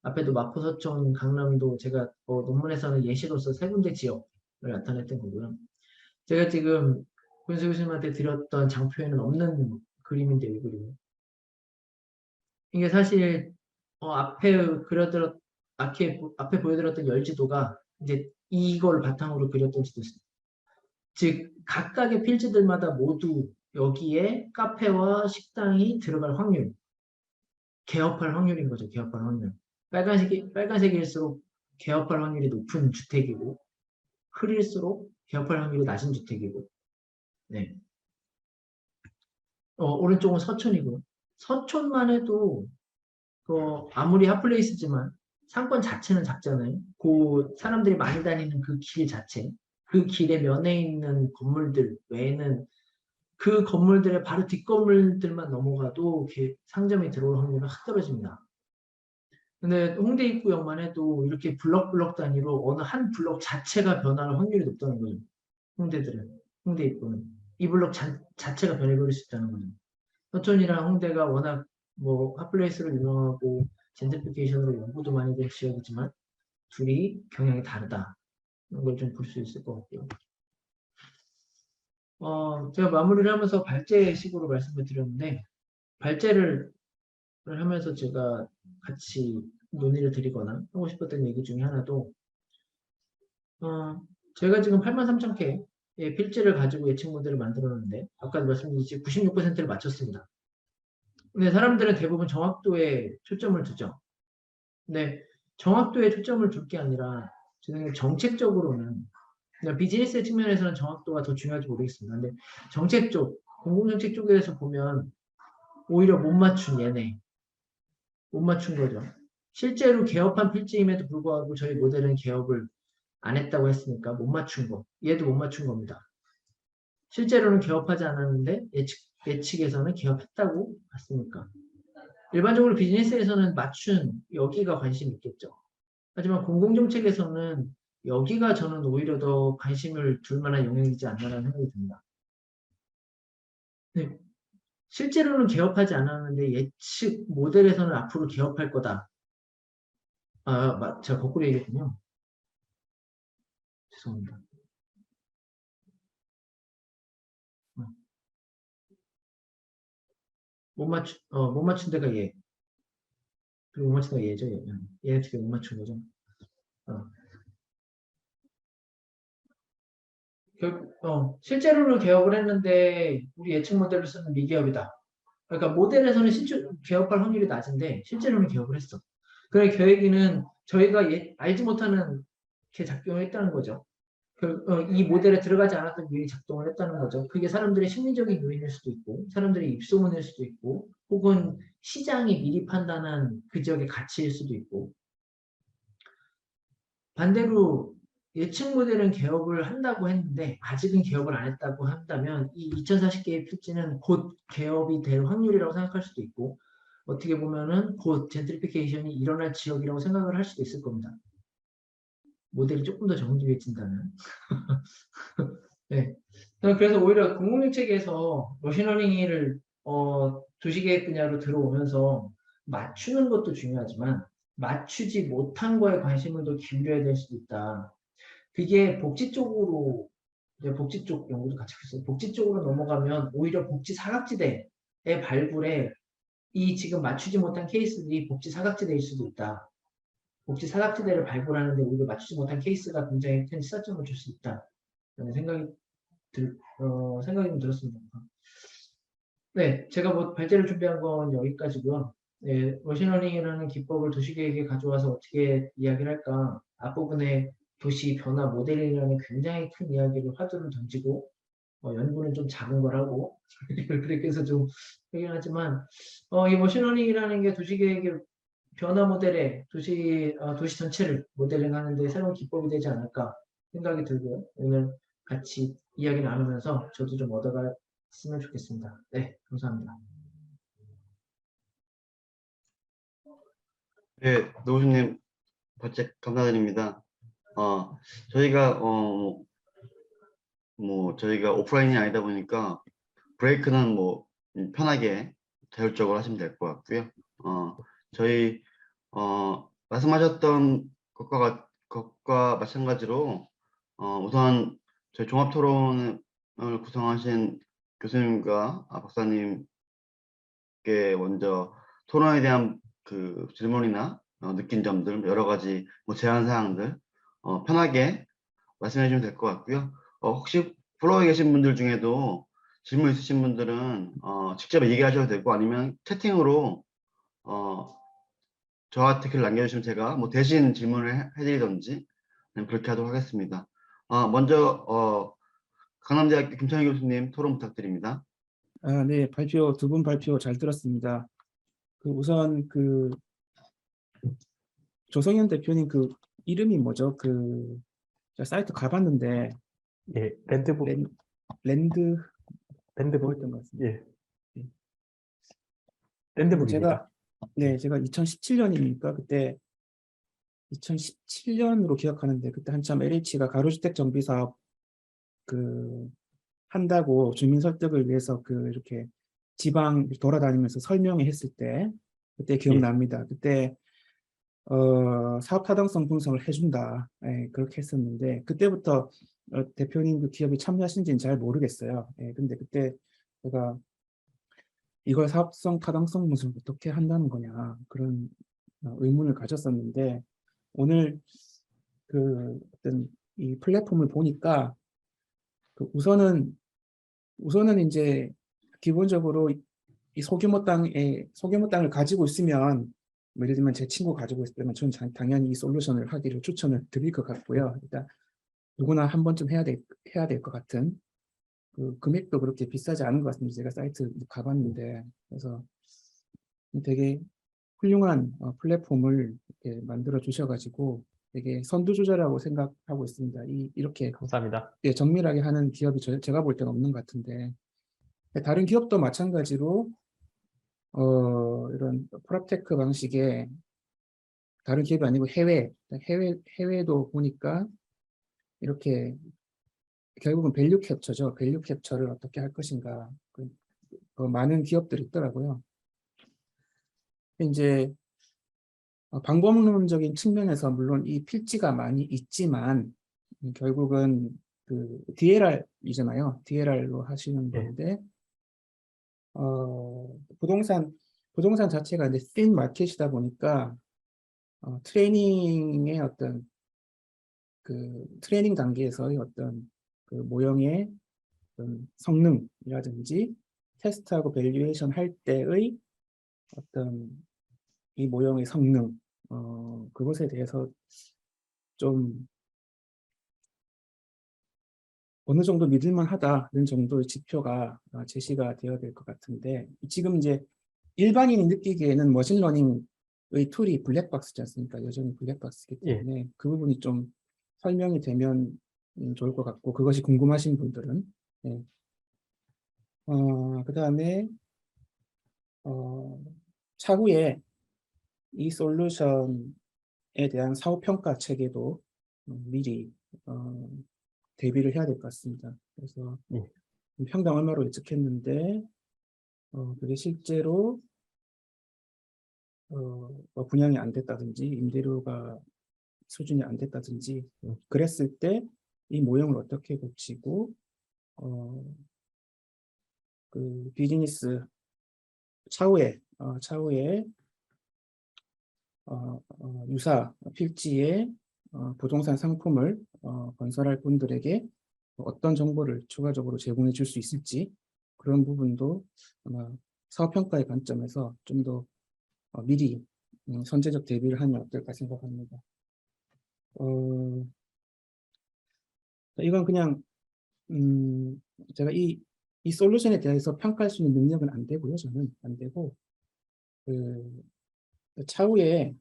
앞에도 마포, 서촌, 강남도 제가 논문에서는 예시로서 세 군데 지역을 나타냈던 거고요. 제가 지금 권수 교수님한테 드렸던 장표에는 없는 그림인데 이 그림은. 이게 사실 앞에 보여드렸던 열지도가 이제 이걸 바탕으로 그렸던 지도입니다. 즉 각각의 필지들마다 모두 여기에 카페와 식당이 들어갈 확률, 개업할 확률인 거죠. 개업할 확률. 빨간색일수록 개업할 확률이 높은 주택이고, 흐릴수록 개업할 확률이 낮은 주택이고, 네. 오른쪽은 서촌이고, 서촌만 해도 아무리 핫플레이스지만 상권 자체는 작잖아요. 그 사람들이 많이 다니는 그 길 자체, 그 길의 면에 있는 건물들 외에는 그 건물들의 바로 뒷건물들만 넘어가도 이렇게 상점이 들어올 확률은 확 떨어집니다. 근데 홍대 입구역만 해도 이렇게 블럭 단위로 어느 한 블럭 자체가 변할 확률이 높다는 거죠. 홍대 입구는. 이 블럭 자체가 변해버릴 수 있다는 거죠. 서촌이랑 홍대가 워낙 뭐 핫플레이스로 유명하고 젠트리피케이션으로 연구도 많이 된 지역이지만 둘이 경향이 다르다. 이런 걸 좀 볼 수 있을 것 같고요. 제가 마무리를 하면서 발제식으로 말씀을 드렸는데, 발제를 하면서 제가 같이 논의를 드리거나 하고 싶었던 얘기 중에 하나도, 제가 지금 83,000개의 필지를 가지고 예측 모델을 만들었는데, 아까 말씀드렸듯이 96%를 맞췄습니다. 근데 사람들은 대부분 정확도에 초점을 두죠. 근데 정확도에 초점을 둘 게 아니라, 저는 정책적으로는, 그냥 비즈니스 측면에서는 정확도가 더 중요할지 모르겠습니다. 근데 정책 쪽, 공공정책 쪽에서 보면 오히려 못 맞춘 거죠. 실제로 개업한 필지임에도 불구하고 저희 모델은 개업을 안 했다고 했으니까 못 맞춘 거. 얘도 못 맞춘 겁니다. 실제로는 개업하지 않았는데 예측에서는 개업했다고 봤으니까. 일반적으로 비즈니스에서는 맞춘 여기가 관심이 있겠죠. 하지만 공공정책에서는 여기가 저는 오히려 더 관심을 둘 만한 영역이지 않나라는 생각이 듭니다. 네. 실제로는 개업하지 않았는데 예측 모델에서는 앞으로 개업할 거다. 제가 거꾸로 얘기했군요. 죄송합니다. 못 맞춘 데가 얘. 그리고 못 맞춘 데가 얘죠. 얘 지금 못 맞춘 거죠. 실제로는 개업을 했는데 우리 예측 모델을 쓰는 미개업이다. 그러니까 모델에서는 개업할 확률이 낮은데 실제로는 개업을 했어. 그래 계획이는 저희가 알지 못하는 게 작동을 했다는 거죠. 이 모델에 들어가지 않았던 요인이 작동을 했다는 거죠. 그게 사람들의 심리적인 요인일 수도 있고, 사람들의 입소문일 수도 있고, 혹은 시장이 미리 판단한 그 지역의 가치일 수도 있고. 반대로 예측 모델은 개업을 한다고 했는데 아직은 개업을 안 했다고 한다면 이 2040개의 필지는 곧 개업이 될 확률이라고 생각할 수도 있고, 어떻게 보면은 곧 젠트리피케이션이 일어날 지역이라고 생각을 할 수도 있을 겁니다. 모델이 조금 더 정교해진다면. 네. 그래서 오히려 공공정책에서 머신러닝을 도시계획 분야로 들어오면서 맞추는 것도 중요하지만 맞추지 못한 거에 관심을 더 기울여야 될 수도 있다. 그게 복지 쪽으로, 복지 쪽 연구도 같이 했어요. 복지 쪽으로 넘어가면 오히려 복지 사각지대의 발굴에 이 지금 맞추지 못한 케이스들이 복지 사각지대일 수도 있다. 복지 사각지대를 발굴하는데 오히려 맞추지 못한 케이스가 굉장히 큰 시사점을 줄 수 있다. 라는 생각이 좀 들었습니다. 네, 제가 뭐 발제를 준비한 건 여기까지고요. 네, 머신러닝이라는 기법을 도시계획에 가져와서 어떻게 이야기를 할까? 앞부분에 도시 변화 모델이라는 굉장히 큰 이야기를 화두를 던지고 연구는 좀 작은 걸 하고 그렇게 해서 좀 하긴 하지만 이 머신러닝이라는 게 도시계획의 변화 모델에 도시 전체를 모델링하는 데 새로운 기법이 되지 않을까 생각이 들고요. 오늘 같이 이야기 나누면서 저도 좀 얻어갔으면 좋겠습니다. 네, 감사합니다. 네, 노우주님 발제 감사드립니다. 저희가 저희가 오프라인이 아니다 보니까 브레이크는 뭐 편하게 자율적으로 하시면 될 것 같고요. 저희 말씀하셨던 것과 마찬가지로 우선 저희 종합토론을 구성하신 교수님과 박사님께 먼저 토론에 대한 그 질문이나 느낀 점들 여러 가지 뭐 제안 사항들 편하게 말씀해 주시면 될 것 같고요. 혹시 플로어에 계신 분들 중에도 질문 있으신 분들은 직접 얘기하셔도 되고 아니면 채팅으로 저한테 글 남겨주시면 제가 뭐 대신 질문을 해드리던지 아니면 그렇게 하도록 하겠습니다. 먼저 강남대학교 김찬희 교수님 토론 부탁드립니다. 네, 발표 두 분 발표 잘 들었습니다. 우선 조성현 대표님 이름이 뭐죠? 제가 사이트 가봤는데 예, 랜드북, 랜드 랜드북, 뭐였던 것 같습니다. 예, 랜드북입니다. 제가 2017년이니까 그때 2017년으로 기억하는데 그때 한참 LH가 가로주택 정비 사업 한다고 주민 설득을 위해서 이렇게 지방 돌아다니면서 설명회 했을 때 그때 기억납니다. 그때 사업 타당성 분석을 해준다. 그렇게 했었는데 그때부터 대표님 기업에 참여하신지는 잘 모르겠어요. 근데 그때 제가 이걸 사업성 타당성 분석을 어떻게 한다는 거냐 그런 의문을 가졌었는데 오늘 어떤 이 플랫폼을 보니까 우선은 이제 기본적으로 이 소규모 땅을 가지고 있으면 뭐 예를 들면 제 친구 가지고 있으면 저는 당연히 이 솔루션을 하기를 추천을 드릴 것 같고요. 일단 누구나 한 번쯤 해야 될 것 같은 금액도 그렇게 비싸지 않은 것 같습니다. 제가 사이트 가봤는데 그래서 되게 훌륭한 플랫폼을 이렇게 만들어 주셔가지고 되게 선두주자라고 생각하고 있습니다. 이렇게 감사합니다. 정밀하게 하는 기업이 제가 볼 때는 없는 것 같은데 다른 기업도 마찬가지로 이런 프랍테크 방식의 다른 기업이 아니고 해외도 보니까 이렇게 결국은 밸류 캡처죠. 밸류 캡처를 어떻게 할 것인가. 많은 기업들이 있더라고요. 이제 방법론적인 측면에서 물론 이 필지가 많이 있지만 결국은 DLR이잖아요. DLR로 하시는 건데 부동산 자체가 이제 thin 마켓이다 보니까 트레이닝의 어떤 트레이닝 단계에서의 어떤 모형의 어떤 성능이라든지 테스트하고 밸류에이션 할 때의 어떤 이 모형의 성능 그것에 대해서 좀 어느 정도 믿을만 하다는 정도의 지표가 제시가 되어야 될 것 같은데 지금 이제 일반인이 느끼기에는 머신러닝의 툴이 블랙박스지 않습니까? 여전히 블랙박스이기 때문에 그 부분이 좀 설명이 되면 좋을 것 같고 그것이 궁금하신 분들은 그 다음에 차후에 이 솔루션에 대한 사후평가 체계도 미리 대비를 해야 될 것 같습니다. 그래서 평당 얼마로 예측했는데 그게 실제로 뭐 분양이 안 됐다든지 임대료가 수준이 안 됐다든지 그랬을 때 이 모형을 어떻게 고치고 비즈니스 차후에 유사 필지의 부동산 상품을 건설할 분들에게 어떤 정보를 추가적으로 제공해 줄 수 있을지 그런 부분도 아마 사업평가의 관점에서 좀 더 미리 선제적 대비를 하면 어떨까 생각합니다. 이건 그냥 제가 이 솔루션에 대해서 평가할 수 있는 능력은 안 되고요. 저는 안 되고 차후에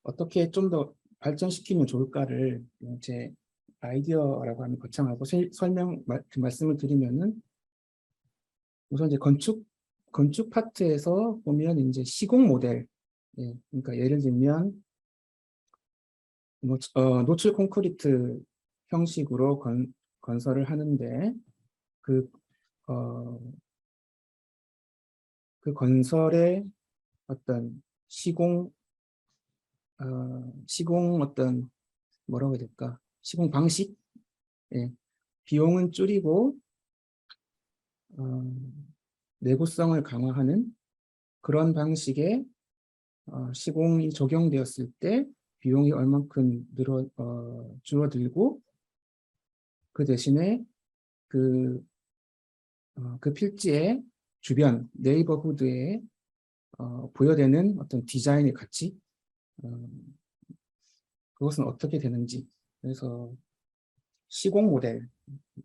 어떻게 좀 더 발전시키면 좋을까를 제 아이디어라고 하면 거창하고 말씀을 드리면은 우선 이제 건축 파트에서 보면 이제 시공 모델, 그러니까 예를 들면 노출 콘크리트 형식으로 건설을 하는데 그 건설의 어떤 시공 어떤 뭐라고 해야 될까? 시공 방식, 비용은 줄이고 내구성을 강화하는 그런 방식의 시공이 적용되었을 때 비용이 얼만큼 줄어들고 그 대신에 그 필지의 주변 네이버후드의 부여되는 어떤 디자인의 가치, 어, 그것은 어떻게 되는지. 그래서 시공 모델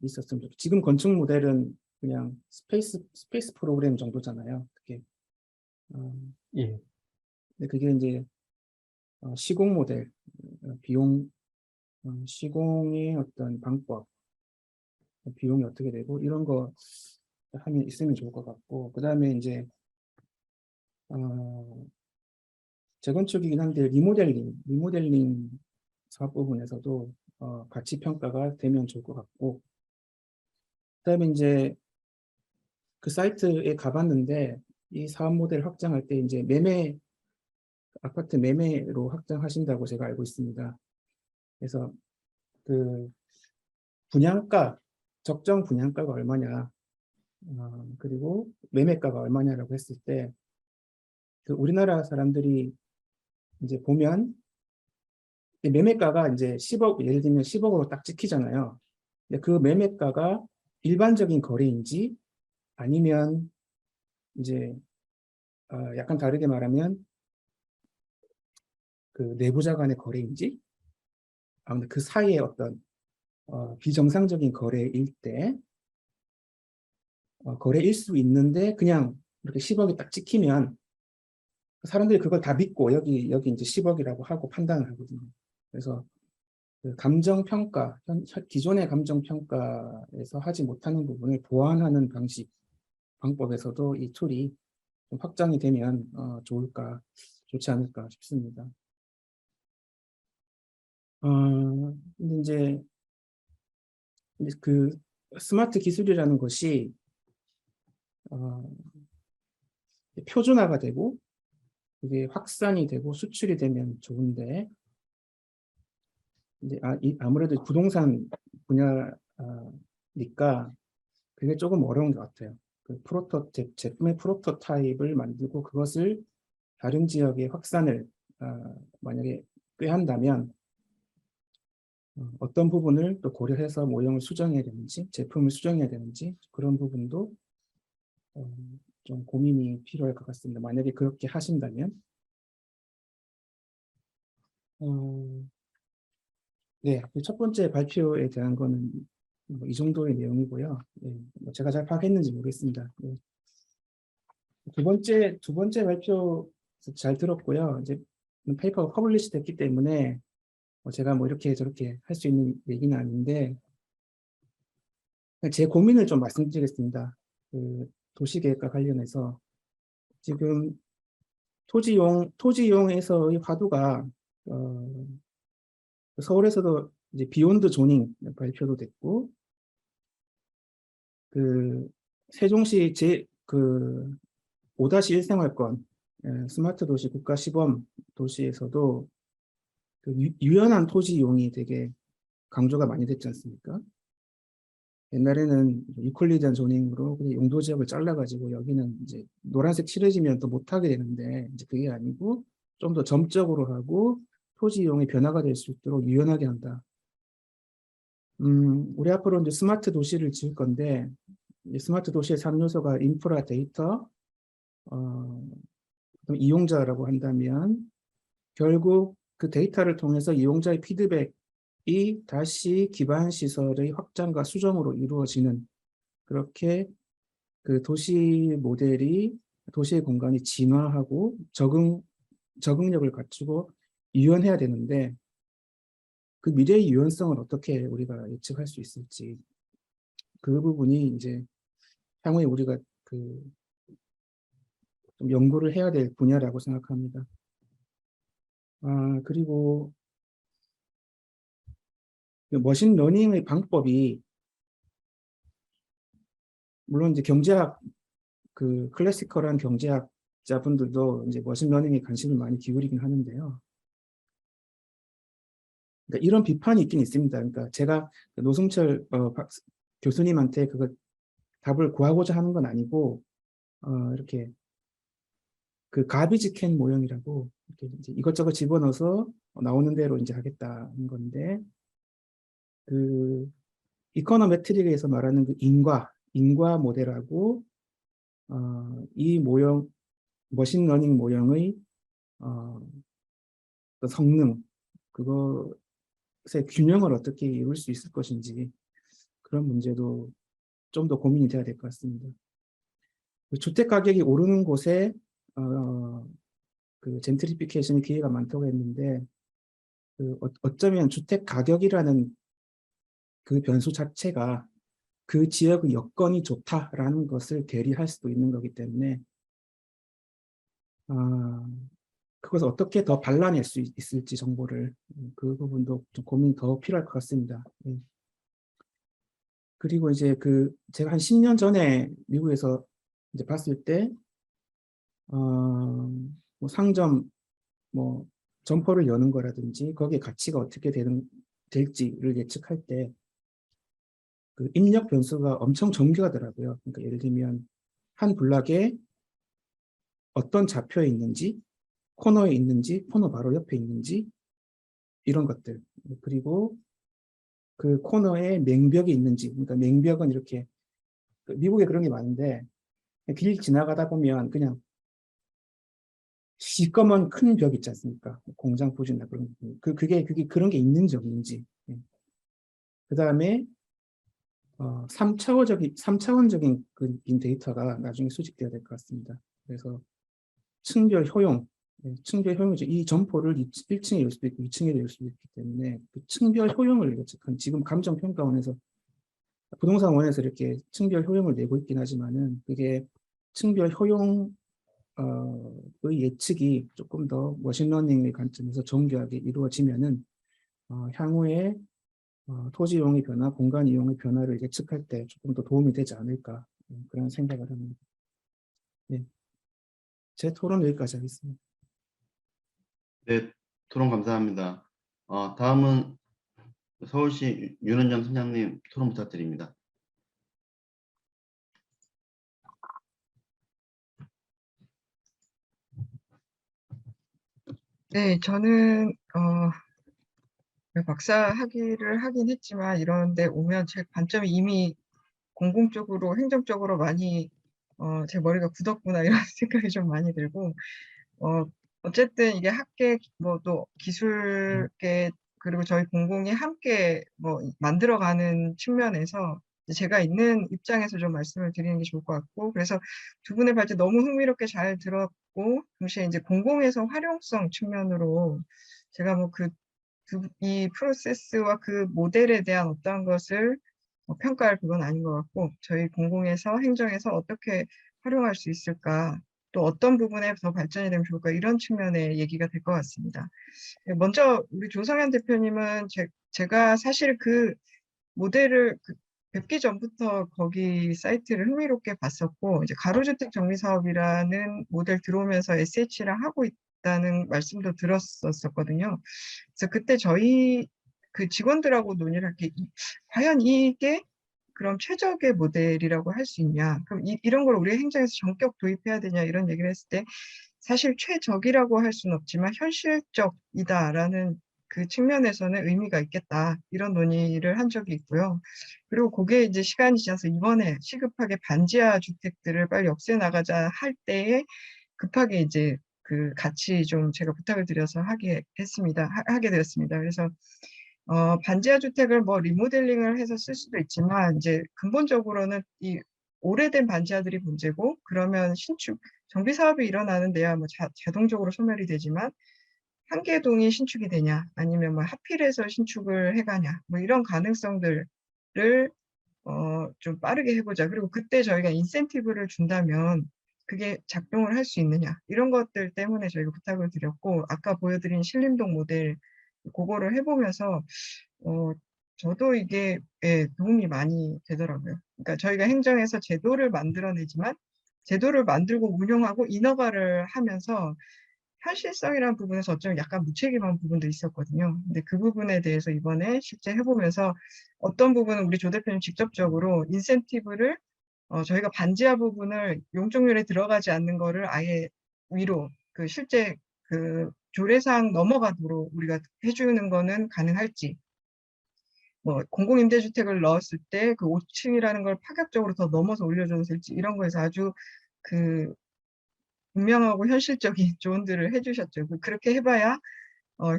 있었으면 좋겠어요. 지금 건축 모델은 그냥 스페이스 프로그램 정도잖아요. 그게 예. 근데 그게 이제 시공 모델, 비용, 시공의 어떤 방법, 비용이 어떻게 되고 이런 거 하면 있으면 좋을 것 같고, 그 다음에 이제 재건축이긴 한데 리모델링 사업 부분에서도 가치 평가가 되면 좋을 것 같고, 그다음에 이제 그 사이트에 가봤는데 이 사업 모델 확장할 때 이제 아파트 매매로 확장하신다고 제가 알고 있습니다. 그래서 그 분양가, 적정 분양가가 얼마냐, 그리고 매매가가 얼마냐라고 했을 때, 그 우리나라 사람들이 이제 보면 매매가가 이제 10억, 예를 들면 10억으로 딱 찍히잖아요. 근데 그 매매가가 일반적인 거래인지 아니면 이제 약간 다르게 말하면 그 내부자 간의 거래인지, 아무튼 그 사이에 어떤 비정상적인 거래일 때 거래일 수 있는데 그냥 이렇게 10억이 딱 찍히면 사람들이 그걸 다 믿고 여기 이제 10억이라고 하고 판단을 하거든요. 그래서 그 감정 평가, 기존의 감정 평가에서 하지 못하는 부분을 보완하는 방법에서도 이 툴이 좀 확장이 되면 좋지 않을까 싶습니다. 근데 이제 그 스마트 기술이라는 것이 표준화가 되고 그게 확산이 되고 수출이 되면 좋은데, 이제 아무래도 부동산 분야니까 그게 조금 어려운 것 같아요. 그 제품의 프로토타입을 만들고 그것을 다른 지역에 확산을 만약에 꾀한다면 어떤 부분을 또 고려해서 모형을 수정해야 되는지, 제품을 수정해야 되는지 그런 부분도 좀 고민이 필요할 것 같습니다. 만약에 그렇게 하신다면. 네, 첫 번째 발표에 대한 거는 뭐이 정도의 내용이고요. 네, 뭐 제가 잘 파악했는지 모르겠습니다. 네. 두 번째 발표 잘 들었고요. 이제 페이퍼가 퍼블리시 됐기 때문에 제가 뭐 이렇게 저렇게 할 수 있는 얘기는 아닌데, 제 고민을 좀 말씀드리겠습니다. 그 도시계획과 관련해서 지금 토지용에서의 화두가 서울에서도 이제 비욘드 조닝 발표도 됐고, 그 세종시 그 5-1 생활권 스마트 도시 국가 시범 도시에서도 그 유연한 토지 이용이 되게 강조가 많이 됐지 않습니까? 옛날에는 유클리디안 조닝으로 그냥 용도 지역을 잘라가지고 여기는 이제 노란색 칠해지면 또 못하게 되는데, 이제 그게 아니고 좀 더 점적으로 하고 토지 이용이 변화가 될 수 있도록 유연하게 한다. 우리 앞으로 이제 스마트 도시를 지을 건데, 이 스마트 도시의 3요소가 인프라, 데이터, 그럼 이용자라고 한다면 결국 그 데이터를 통해서 이용자의 피드백이 다시 기반 시설의 확장과 수정으로 이루어지는, 그렇게 그 도시 모델이 도시의 공간이 진화하고 적응력을 갖추고 유연해야 되는데, 그 미래의 유연성을 어떻게 우리가 예측할 수 있을지, 그 부분이 이제 향후에 우리가 좀 연구를 해야 될 분야라고 생각합니다. 그리고 머신러닝의 방법이, 물론 이제 경제학, 그 클래시컬한 경제학자분들도 이제 머신러닝에 관심을 많이 기울이긴 하는데요. 그러니까 이런 비판이 있긴 있습니다. 그러니까 제가 노승철 교수님한테 그거 답을 구하고자 하는 건 아니고, 이렇게 그 가비지 캔 모형이라고 이렇게 이제 이것저것 집어넣어서 나오는 대로 이제 하겠다는 건데, 그 이코노메트릭에서 말하는 그 인과 모델하고 이 모형 머신러닝 모형의 그 성능, 그것의 균형을 어떻게 이룰 수 있을 것인지 그런 문제도 좀 더 고민이 돼야 될 것 같습니다. 주택 가격이 오르는 곳에 그 젠트리피케이션의 기회가 많다고 했는데 어쩌면 주택 가격이라는 그 변수 자체가 그 지역의 여건이 좋다라는 것을 대리할 수도 있는 거기 때문에 그것을 어떻게 더 발라낼 수 있을지 정보를 그 부분도 좀 고민이 더 필요할 것 같습니다. 예. 그리고 이제 제가 한 10년 전에 미국에서 이제 봤을 때 뭐 상점 뭐 점포를 여는 거라든지 거기에 가치가 어떻게 될지를 예측할 때 그 입력 변수가 엄청 정교하더라고요. 그러니까 예를 들면 한 블락에 어떤 좌표에 있는지, 코너에 있는지, 코너 바로 옆에 있는지 이런 것들. 그리고 그 코너에 맹벽이 있는지, 그러니까 맹벽은 이렇게 미국에 그런 게 많은데 길 지나가다 보면 그냥 시꺼먼 큰 벽 있지 않습니까? 공장 부지나 그런 그게 그런 게 있는지 없는지. 그 다음에 3차원적인 그 데이터가 나중에 수집돼야 될 것 같습니다. 그래서 층별 효용, 층별 효용이죠. 이 점포를 1층에 열 수도 있고 2층에 열 수도 있기 때문에 그 층별 효용을 예측한 지금 감정평가원에서 부동산원에서 이렇게 층별 효용을 내고 있긴 하지만은 그게 층별 효용 의 예측이 조금 더 머신러닝의 관점에서 정교하게 이루어지면은 향후에 토지 이용의 변화, 공간 이용의 변화를 예측할 때 조금 더 도움이 되지 않을까 그런 생각을 합니다. 네. 제 토론 여기까지 하겠습니다. 네, 토론 감사합니다. 다음은 서울시 윤은정 선장님 토론 부탁드립니다. 네, 저는 박사 학위를 하긴 했지만 이런 데 오면 제 관점이 이미 공공적으로 행정적으로 많이 제 머리가 굳었구나 이런 생각이 좀 많이 들고 어쨌든 이게 학계 뭐 또 기술계 그리고 저희 공공이 함께 뭐 만들어가는 측면에서 제가 있는 입장에서 좀 말씀을 드리는 게 좋을 것 같고 그래서 두 분의 발제 너무 흥미롭게 잘 들었고 동시에 이제 공공에서 활용성 측면으로 제가 뭐 이 프로세스와 그 모델에 대한 어떠한 것을 평가할 그건 아닌 것 같고 저희 공공에서 행정에서 어떻게 활용할 수 있을까 또 어떤 부분에 더 발전이 되면 좋을까 이런 측면의 얘기가 될 것 같습니다. 먼저 우리 조성현 대표님은 제가 사실 그 모델을 뵙기 전부터 거기 사이트를 흥미롭게 봤었고 이제 가로주택 정비사업이라는 모델 들어오면서 SH랑 하고 있다는 말씀도 들었었거든요. 그래서 그때 저희 그 직원들하고 논의를 할 게 과연 이게 그럼 최적의 모델이라고 할 수 있냐? 그럼 이런 걸 우리 행정에서 전격 도입해야 되냐? 이런 얘기를 했을 때 사실 최적이라고 할 수는 없지만 현실적이다라는 그 측면에서는 의미가 있겠다. 이런 논의를 한 적이 있고요. 그리고 그게 이제 시간이 지나서 이번에 시급하게 반지하 주택들을 빨리 없애 나가자 할 때에 급하게 이제 그 같이 좀 제가 부탁을 드려서 하게 되었습니다. 그래서 반지하 주택을 뭐 리모델링을 해서 쓸 수도 있지만 이제 근본적으로는 이 오래된 반지하들이 문제고 그러면 정비 사업이 일어나는 데야 뭐 자동적으로 소멸이 되지만 한 개 동이 신축이 되냐 아니면 뭐 하필해서 신축을 해가냐 뭐 이런 가능성들을 좀 빠르게 해보자. 그리고 그때 저희가 인센티브를 준다면 그게 작동을 할 수 있느냐 이런 것들 때문에 저희가 부탁을 드렸고 아까 보여드린 신림동 모델 그거를 해보면서 저도 이게 도움이 많이 되더라고요. 그러니까 저희가 행정에서 제도를 만들어내지만 제도를 만들고 운용하고 인허가를 하면서 현실성이라는 부분에서 어쩌면 약간 무책임한 부분도 있었거든요. 근데 그 부분에 대해서 이번에 실제 해보면서 어떤 부분은 우리 조 대표님 직접적으로 인센티브를 저희가 반지하 부분을 용적률에 들어가지 않는 거를 아예 위로 실제 조례상 넘어가도록 우리가 해주는 거는 가능할지 뭐 공공임대주택을 넣었을 때 그 5층이라는 걸 파격적으로 더 넘어서 올려줘도 될지 이런 거에서 아주 분명하고 현실적인 조언들을 해주셨죠. 그렇게 해봐야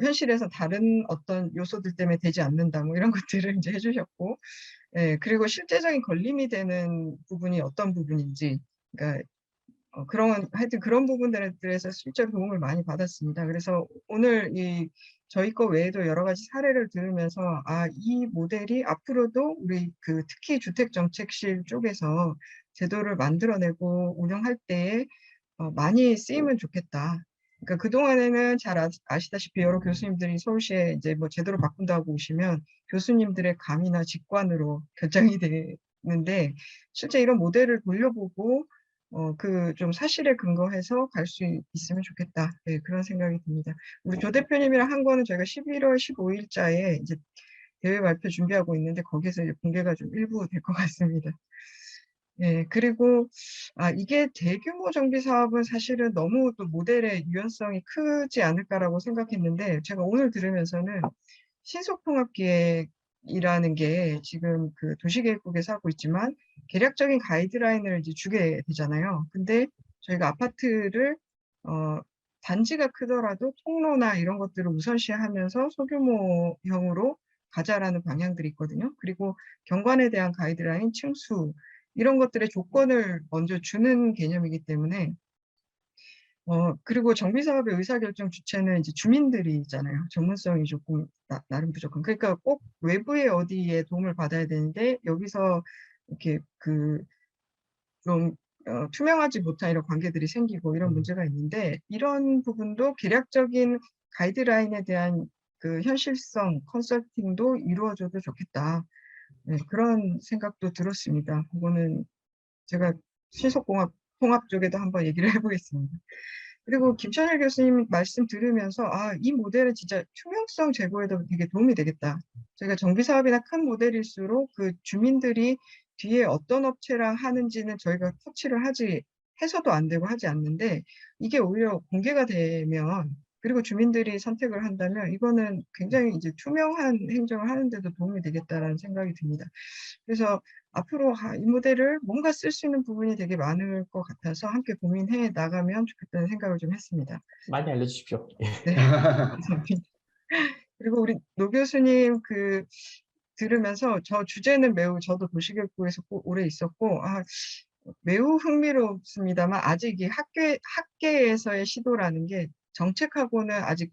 현실에서 다른 어떤 요소들 때문에 되지 않는다. 뭐 이런 것들을 이제 해주셨고, 예, 그리고 실제적인 걸림이 되는 부분이 어떤 부분인지, 그러니까 하여튼 그런 부분들에서 실제로 도움을 많이 받았습니다. 그래서 오늘 저희 거 외에도 여러 가지 사례를 들으면서, 이 모델이 앞으로도 우리 특히 주택정책실 쪽에서 제도를 만들어내고 운영할 때에 많이 쓰이면 좋겠다. 그러니까 그동안에는 잘 아시다시피 여러 교수님들이 서울시에 이제 뭐 제도를 바꾼다고 오시면 교수님들의 감이나 직관으로 결정이 되는데, 실제 이런 모델을 돌려보고 좀 사실에 근거해서 갈 수 있으면 좋겠다. 네, 그런 생각이 듭니다. 우리 조 대표님이랑 한 거는 저희가 11월 15일자에 이제 대회 발표 준비하고 있는데 거기서 이제 공개가 좀 일부 될 것 같습니다. 예, 그리고 이게 대규모 정비 사업은 사실은 너무 또 모델의 유연성이 크지 않을까라고 생각했는데, 제가 오늘 들으면서는 신속통합기획이라는 게 지금 도시계획국에서 하고 있지만 계략적인 가이드라인을 이제 주게 되잖아요. 근데 저희가 아파트를 단지가 크더라도 통로나 이런 것들을 우선시하면서 소규모형으로 가자라는 방향들이 있거든요. 그리고 경관에 대한 가이드라인, 층수 이런 것들의 조건을 먼저 주는 개념이기 때문에 그리고 정비사업의 의사결정 주체는 이제 주민들이 있잖아요. 전문성이 조금 나름 부족한. 그러니까 꼭 외부의 어디에 도움을 받아야 되는데 여기서 이렇게 좀 투명하지 못한 이런 관계들이 생기고 이런 문제가 있는데, 이런 부분도 계략적인 가이드라인에 대한 현실성 컨설팅도 이루어져도 좋겠다. 네, 그런 생각도 들었습니다. 그거는 제가 통합 쪽에도 한번 얘기를 해보겠습니다. 그리고 김천일 교수님 말씀 들으면서 이 모델은 진짜 투명성 제고에도 되게 도움이 되겠다. 저희가 정비사업이나 큰 모델일수록 주민들이 뒤에 어떤 업체랑 하는지는 저희가 터치를 해서도 안 되고 하지 않는데, 이게 오히려 공개가 되면, 그리고 주민들이 선택을 한다면 이거는 굉장히 이제 투명한 행정을 하는데도 도움이 되겠다라는 생각이 듭니다. 그래서 앞으로 이 모델을 뭔가 쓸 수 있는 부분이 되게 많을 것 같아서 함께 고민해 나가면 좋겠다는 생각을 좀 했습니다. 많이 알려주십시오. 네, 감사합니다. 그리고 우리 노 교수님 들으면서 저 주제는 매우, 저도 도시교육부에서 오래 있었고 매우 흥미롭습니다만 아직 이 학계에서의 시도라는 게 정책하고는 아직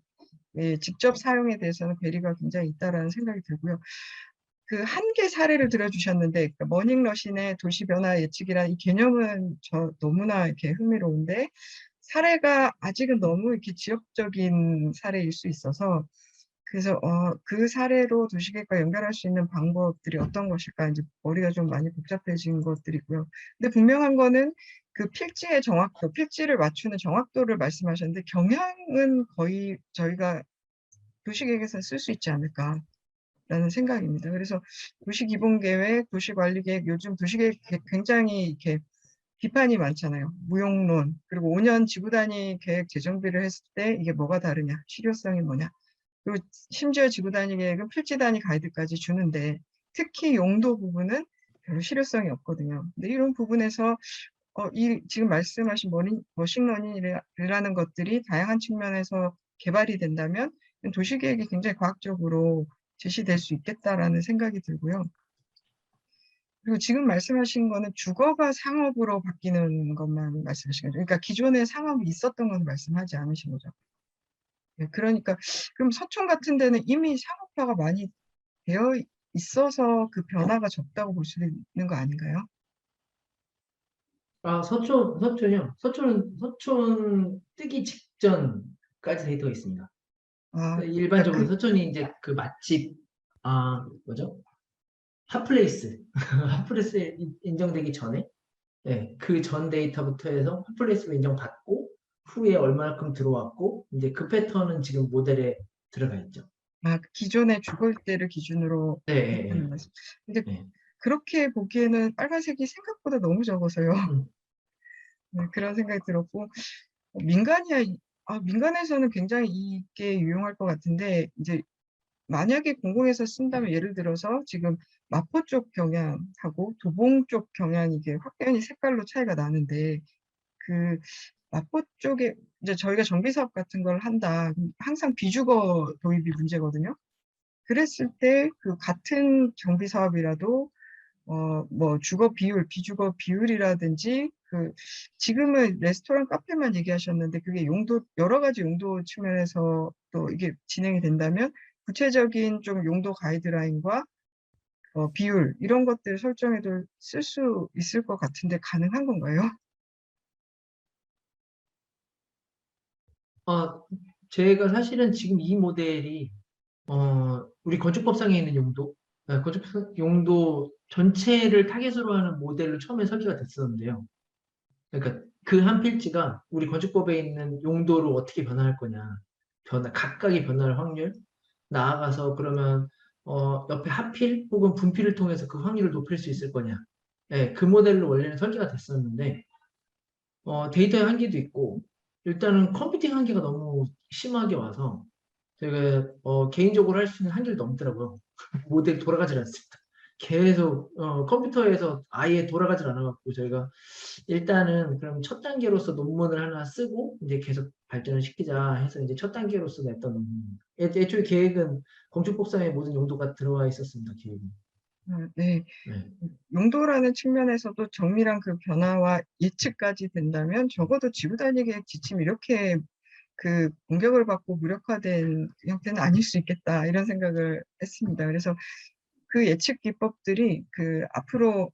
직접 사용에 대해서는 괴리가 굉장히 있다라는 생각이 들고요. 한 개 사례를 들어주셨는데, 머닝러신의 도시변화 예측이라는 이 개념은 너무나 이렇게 흥미로운데, 사례가 아직은 너무 이렇게 지역적인 사례일 수 있어서, 그래서 그 사례로 도시계획과 연결할 수 있는 방법들이 어떤 것일까, 이제 머리가 좀 많이 복잡해진 것들이고요. 근데 분명한 거는 필지의 정확도, 필지를 맞추는 정확도를 말씀하셨는데, 경향은 거의 저희가 도시계획에서 쓸 수 있지 않을까 라는 생각입니다. 그래서 도시기본계획, 도시관리계획, 요즘 도시계획 굉장히 이렇게 비판이 많잖아요. 무용론, 그리고 5년 지구단위 계획 재정비를 했을 때 이게 뭐가 다르냐, 실효성이 뭐냐. 그리고 심지어 지구단위 계획은 필지단위 가이드까지 주는데 특히 용도 부분은 별로 실효성이 없거든요. 근데 이런 부분에서 지금 말씀하신 머신러닝이라는 것들이 다양한 측면에서 개발이 된다면 도시계획이 굉장히 과학적으로 제시될 수 있겠다라는 생각이 들고요. 그리고 지금 말씀하신 거는 주거가 상업으로 바뀌는 것만 말씀하신 거죠. 그러니까 기존에 상업이 있었던 건 말씀하지 않으신 거죠. 네, 그러니까 그럼 서촌 같은 데는 이미 상업화가 많이 되어 있어서 변화가 적다고 볼 수 있는 거 아닌가요? 서촌이요. 서촌 뜨기 직전까지 데이터가 있습니다. 일반적으로 그러니까 서촌이 이제 맛집, 뭐죠? 핫플레이스. 핫플레이스에 인정되기 전에, 네, 그 전 데이터부터 해서 핫플레이스로 인정받고, 후에 얼마만큼 들어왔고, 이제 그 패턴은 지금 모델에 들어가 있죠. 기존의 주거일대를 기준으로 하는 말씀. 근데 네. 그렇게 보기에는 빨간색이 생각보다 너무 적어서요. 네, 그런 생각이 들었고, 민간에서는 굉장히 이게 유용할 것 같은데, 이제 만약에 공공에서 쓴다면 예를 들어서 지금 마포 쪽 경향하고 도봉 쪽 경향이 이게 확연히 색깔로 차이가 나는데 마포 쪽에 이제 저희가 정비 사업 같은 걸 한다. 그럼 항상 비주거 도입이 문제거든요. 그랬을 때 그 같은 정비 사업이라도 뭐 주거 비율, 비주거 비율이라든지 지금은 레스토랑 카페만 얘기하셨는데 그게 여러 가지 용도 측면에서 또 이게 진행이 된다면 구체적인 좀 용도 가이드라인과 비율 이런 것들 설정에도 쓸 수 있을 것 같은데 가능한 건가요? 제가 사실은 지금 이 모델이 우리 건축법상에 있는 건축 용도 전체를 타겟으로 하는 모델로 처음에 설계가 됐었는데요. 그러니까 그 한 필지가 우리 건축법에 있는 용도로 어떻게 변화할 거냐, 각각의 변화할 확률, 나아가서 그러면 옆에 합필 혹은 분필을 통해서 그 확률을 높일 수 있을 거냐, 네, 그 모델로 원래는 설계가 됐었는데 데이터의 한계도 있고 일단은 컴퓨팅 한계가 너무 심하게 와서 제가 개인적으로 할 수 있는 한계를 넘더라고요. 모델이 돌아가질 않습니다. 계속 컴퓨터에서 아예 돌아가질 않아갖고 저희가 일단은 그럼 첫 단계로서 논문을 하나 쓰고 이제 계속 발전을 시키자 해서 이제 첫 단계로서 냈던 논문입니다. 애초에 계획은 건축법상의 모든 용도가 들어와 있었습니다. 계획은. 네. 네. 용도라는 측면에서도 정밀한 그 변화와 예측까지 된다면 적어도 지구단위계획 지침이 이렇게 공격을 받고 무력화된 형태는 아닐 수 있겠다 이런 생각을 했습니다. 그래서 그 예측 기법들이 앞으로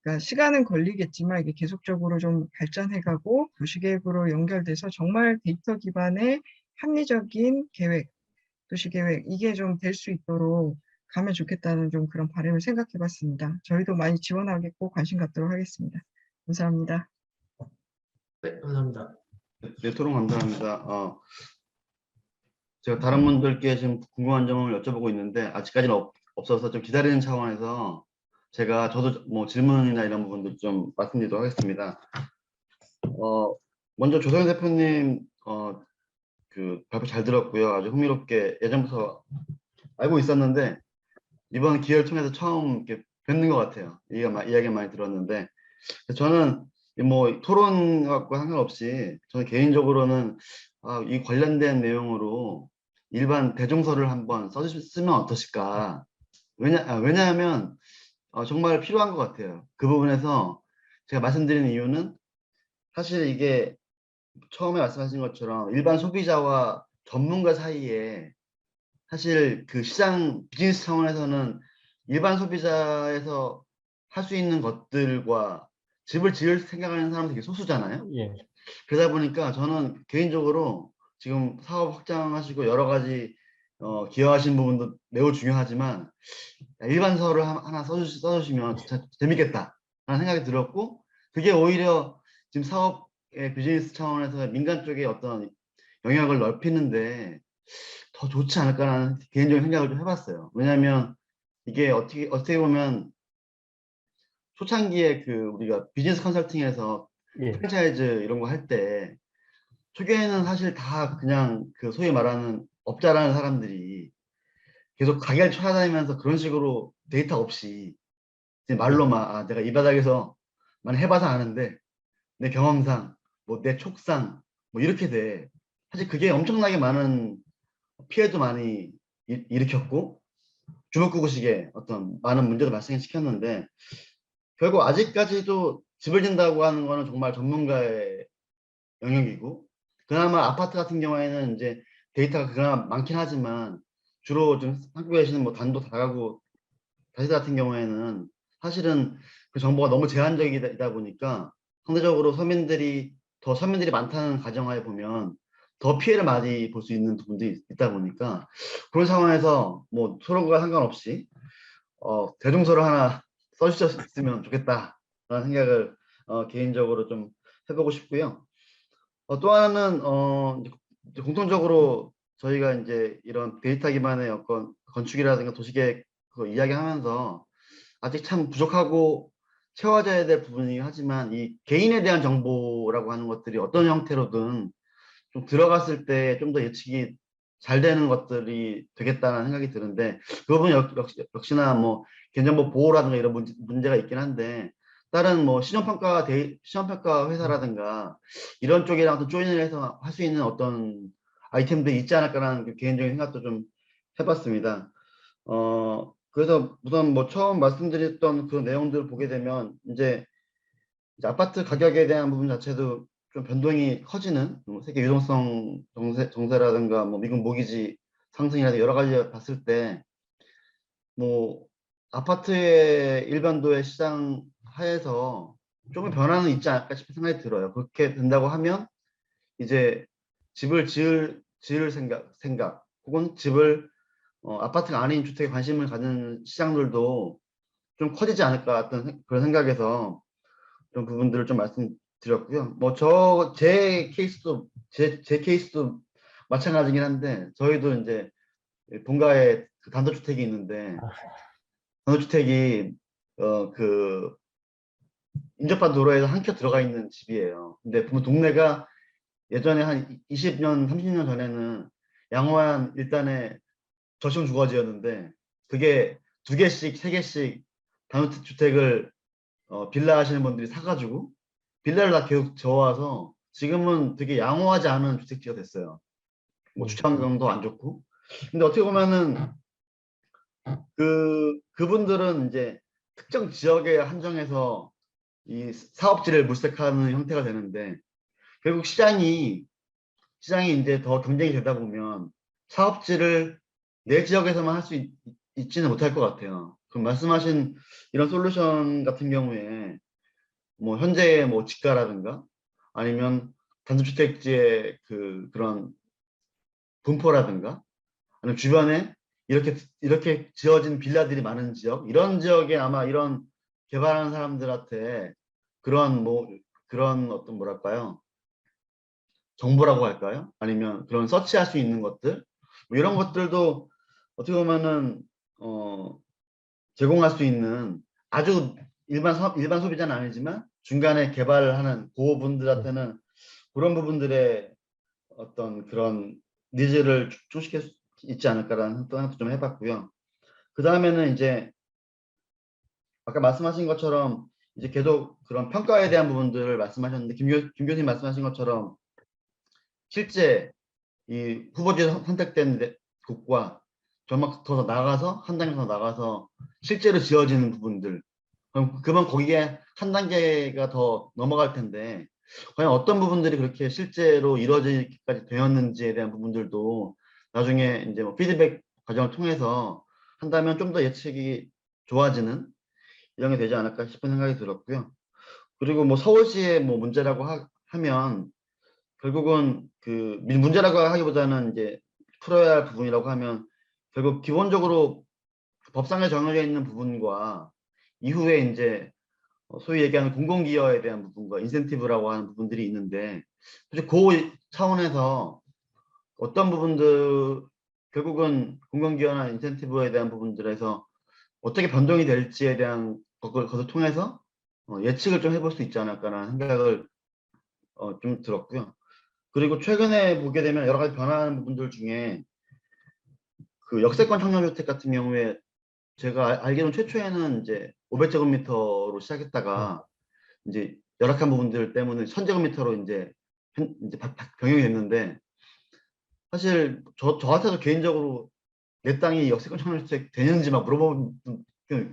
그러니까 시간은 걸리겠지만 이게 계속적으로 좀 발전해가고 도시계획으로 연결돼서 정말 데이터 기반의 합리적인 계획, 도시계획 이게 좀 될 수 있도록 가면 좋겠다는 좀 그런 바람을 생각해봤습니다. 저희도 많이 지원하겠고 관심 갖도록 하겠습니다. 감사합니다. 네, 감사합니다. 네, 토론 감사합니다. 제가 다른 분들께 지금 궁금한 점을 여쭤보고 있는데 아직까지는 없어서 좀 기다리는 차원에서 저도 뭐 질문이나 이런 부분들 좀 말씀드리도록 하겠습니다. 먼저 조성현 대표님 발표 잘 들었고요. 아주 흥미롭게 예전부터 알고 있었는데 이번 기회를 통해서 처음 이렇게 뵙는 것 같아요. 이야기 많이 들었는데 저는 뭐 토론 갖고 상관없이 저는 개인적으로는 이 관련된 내용으로 일반 대종서를 한번 쓰면 어떠실까? 왜냐하면 정말 필요한 것 같아요. 그 부분에서 제가 말씀드린 이유는 사실 이게 처음에 말씀하신 것처럼 일반 소비자와 전문가 사이에 사실 그 시장 비즈니스 차원에서는 일반 소비자에서 할 수 있는 것들과 집을 지을 생각하는 사람이 되게 소수잖아요. 예. 그러다 보니까 저는 개인적으로 지금 사업 확장하시고 여러 가지 기여하신 부분도 매우 중요하지만 일반서를 하나 써주시면 진짜 재밌겠다 라는 생각이 들었고 그게 오히려 지금 사업의 비즈니스 차원에서 민간 쪽에 어떤 영역을 넓히는데 더 좋지 않을까라는 개인적인 생각을 좀 해봤어요. 왜냐하면 이게 어떻게 보면 초창기에 우리가 비즈니스 컨설팅에서 예. 프랜차이즈 이런 거 할 때 초기에는 사실 다 그냥 소위 말하는 업자라는 사람들이 계속 가게를 찾아다니면서 그런 식으로 데이터 없이 이제 말로만 내가 이 바닥에서 많이 해봐서 아는데 내 경험상 뭐 내 촉상 뭐 이렇게 돼. 사실 그게 엄청나게 많은 피해도 많이 일으켰고 주먹구구식의 어떤 많은 문제도 발생시켰는데 결국 아직까지도 집을 짓는다고 하는 거는 정말 전문가의 영역이고 그나마 아파트 같은 경우에는 이제 데이터가 그나마 많긴 하지만 주로 좀 한국에 계시는 뭐 단도 다가구 다시다 같은 경우에는 사실은 그 정보가 너무 제한적이다 보니까 상대적으로 서민들이 많다는 가정하에 보면 더 피해를 많이 볼 수 있는 부분도 있다 보니까 그런 상황에서 뭐 토론과 상관없이 대종서를 하나 써주셨으면 좋겠다라는 생각을 개인적으로 좀 해보고 싶고요. 또 하나는 이제 공통적으로 저희가 이제 이런 데이터 기반의 건축이라든가 도시계획 그거 이야기하면서 아직 참 부족하고 채워져야 될 부분이긴 하지만 이 개인에 대한 정보라고 하는 것들이 어떤 형태로든 좀 들어갔을 때 좀 더 예측이 잘 되는 것들이 되겠다는 생각이 드는데 그 부분 역시나 뭐 개인정보 보호라든가 이런 문제가 있긴 한데 다른 뭐 시험평가 회사라든가 이런 쪽이랑 또 조인을 해서 할 수 있는 어떤 아이템들이 있지 않을까라는 그 개인적인 생각도 좀 해봤습니다. 그래서 우선 뭐 처음 말씀드렸던 그 내용들을 보게 되면 이제 아파트 가격에 대한 부분 자체도 좀 변동이 커지는 세계 유동성 정세라든가 뭐 미국 모기지 상승이라든가 여러 가지 봤을 때 뭐 아파트의 일반도의 시장 하에서 조금 변화는 있지 않을까 싶은 생각이 들어요. 그렇게 된다고 하면 이제 집을 지을 생각 혹은 집을 아파트가 아닌 주택에 관심을 갖는 시장들도 좀 커지지 않을까 어떤 그런 생각에서 그런 부분들을 좀 말씀드렸고요. 뭐 제 케이스도 제 케이스도 마찬가지긴 한데 저희도 이제 본가에 그 단독주택이 있는데 단독주택이 그 인접한 도로에서 한 켜 들어가 있는 집이에요. 근데 보면 동네가 예전에 한 20년, 30년 전에는 양호한 일단의 저층 주거지였는데 그게 2개씩, 3개씩 단독주택을 빌라 하시는 분들이 사가지고 빌라를 다 계속 지어와서 지금은 되게 양호하지 않은 주택지가 됐어요. 뭐 주차환경도 안 좋고. 근데 어떻게 보면은 그분들은 이제 특정 지역에 한정해서 이 사업지를 물색하는 형태가 되는데 결국 시장이 이제 더 경쟁이 되다 보면 사업지를 내 지역에서만 할 수 있지는 못할 것 같아요. 그럼 말씀하신 이런 솔루션 같은 경우에 뭐 현재의 뭐 지가라든가 아니면 단독주택지의 그런 분포라든가 아니면 주변에 이렇게 지어진 빌라들이 많은 지역 이런 지역에 아마 이런 개발하는 사람들한테 그런 어떤 뭐랄까요 정보라고 할까요? 아니면 그런 서치할 수 있는 것들 뭐 이런 것들도 어떻게 보면은 제공할 수 있는 아주 일반 소비자는 아니지만 중간에 개발을 하는 그분들한테는 그런 부분들의 어떤 그런 니즈를 충족시킬 수 있지 않을까라는 생각도 좀 해봤고요. 그 다음에는 이제 아까 말씀하신 것처럼 이제 계속 그런 평가에 대한 부분들을 말씀하셨는데 김 교수님 말씀하신 것처럼 실제 이 후보지에 선택된 곳과 정말 더 나가서 한 단계 더 나가서 실제로 지어지는 부분들 그러면 거기에 한 단계가 더 넘어갈 텐데 과연 어떤 부분들이 그렇게 실제로 이루어지기까지 되었는지에 대한 부분들도 나중에 이제 뭐 피드백 과정을 통해서 한다면 좀 더 예측이 좋아지는 이런 게 되지 않을까 싶은 생각이 들었고요. 그리고 뭐 서울시의 뭐 문제라고 하면 결국은 그 문제라고 하기보다는 이제 풀어야 할 부분이라고 하면 결국 기본적으로 법상에 정해져 있는 부분과 이후에 이제 소위 얘기하는 공공기여에 대한 부분과 인센티브라고 하는 부분들이 있는데 그 차원에서 어떤 부분들 결국은 공공기여나 인센티브에 대한 부분들에서 어떻게 변동이 될지에 대한 것을 통해서 예측을 좀 해볼 수 있지 않을까라는 생각을 좀 들었고요. 그리고 최근에 보게 되면 여러 가지 변화하는 부분들 중에 그 역세권 청년주택 같은 경우에 제가 알기로는 최초에는 이제 500제곱미터로 시작했다가 이제 열악한 부분들 때문에 1000제곱미터로 이제 병행이 됐는데 사실 저 같아도 개인적으로 내 땅이 역세권 청년주택 되는지 막 물어보는 분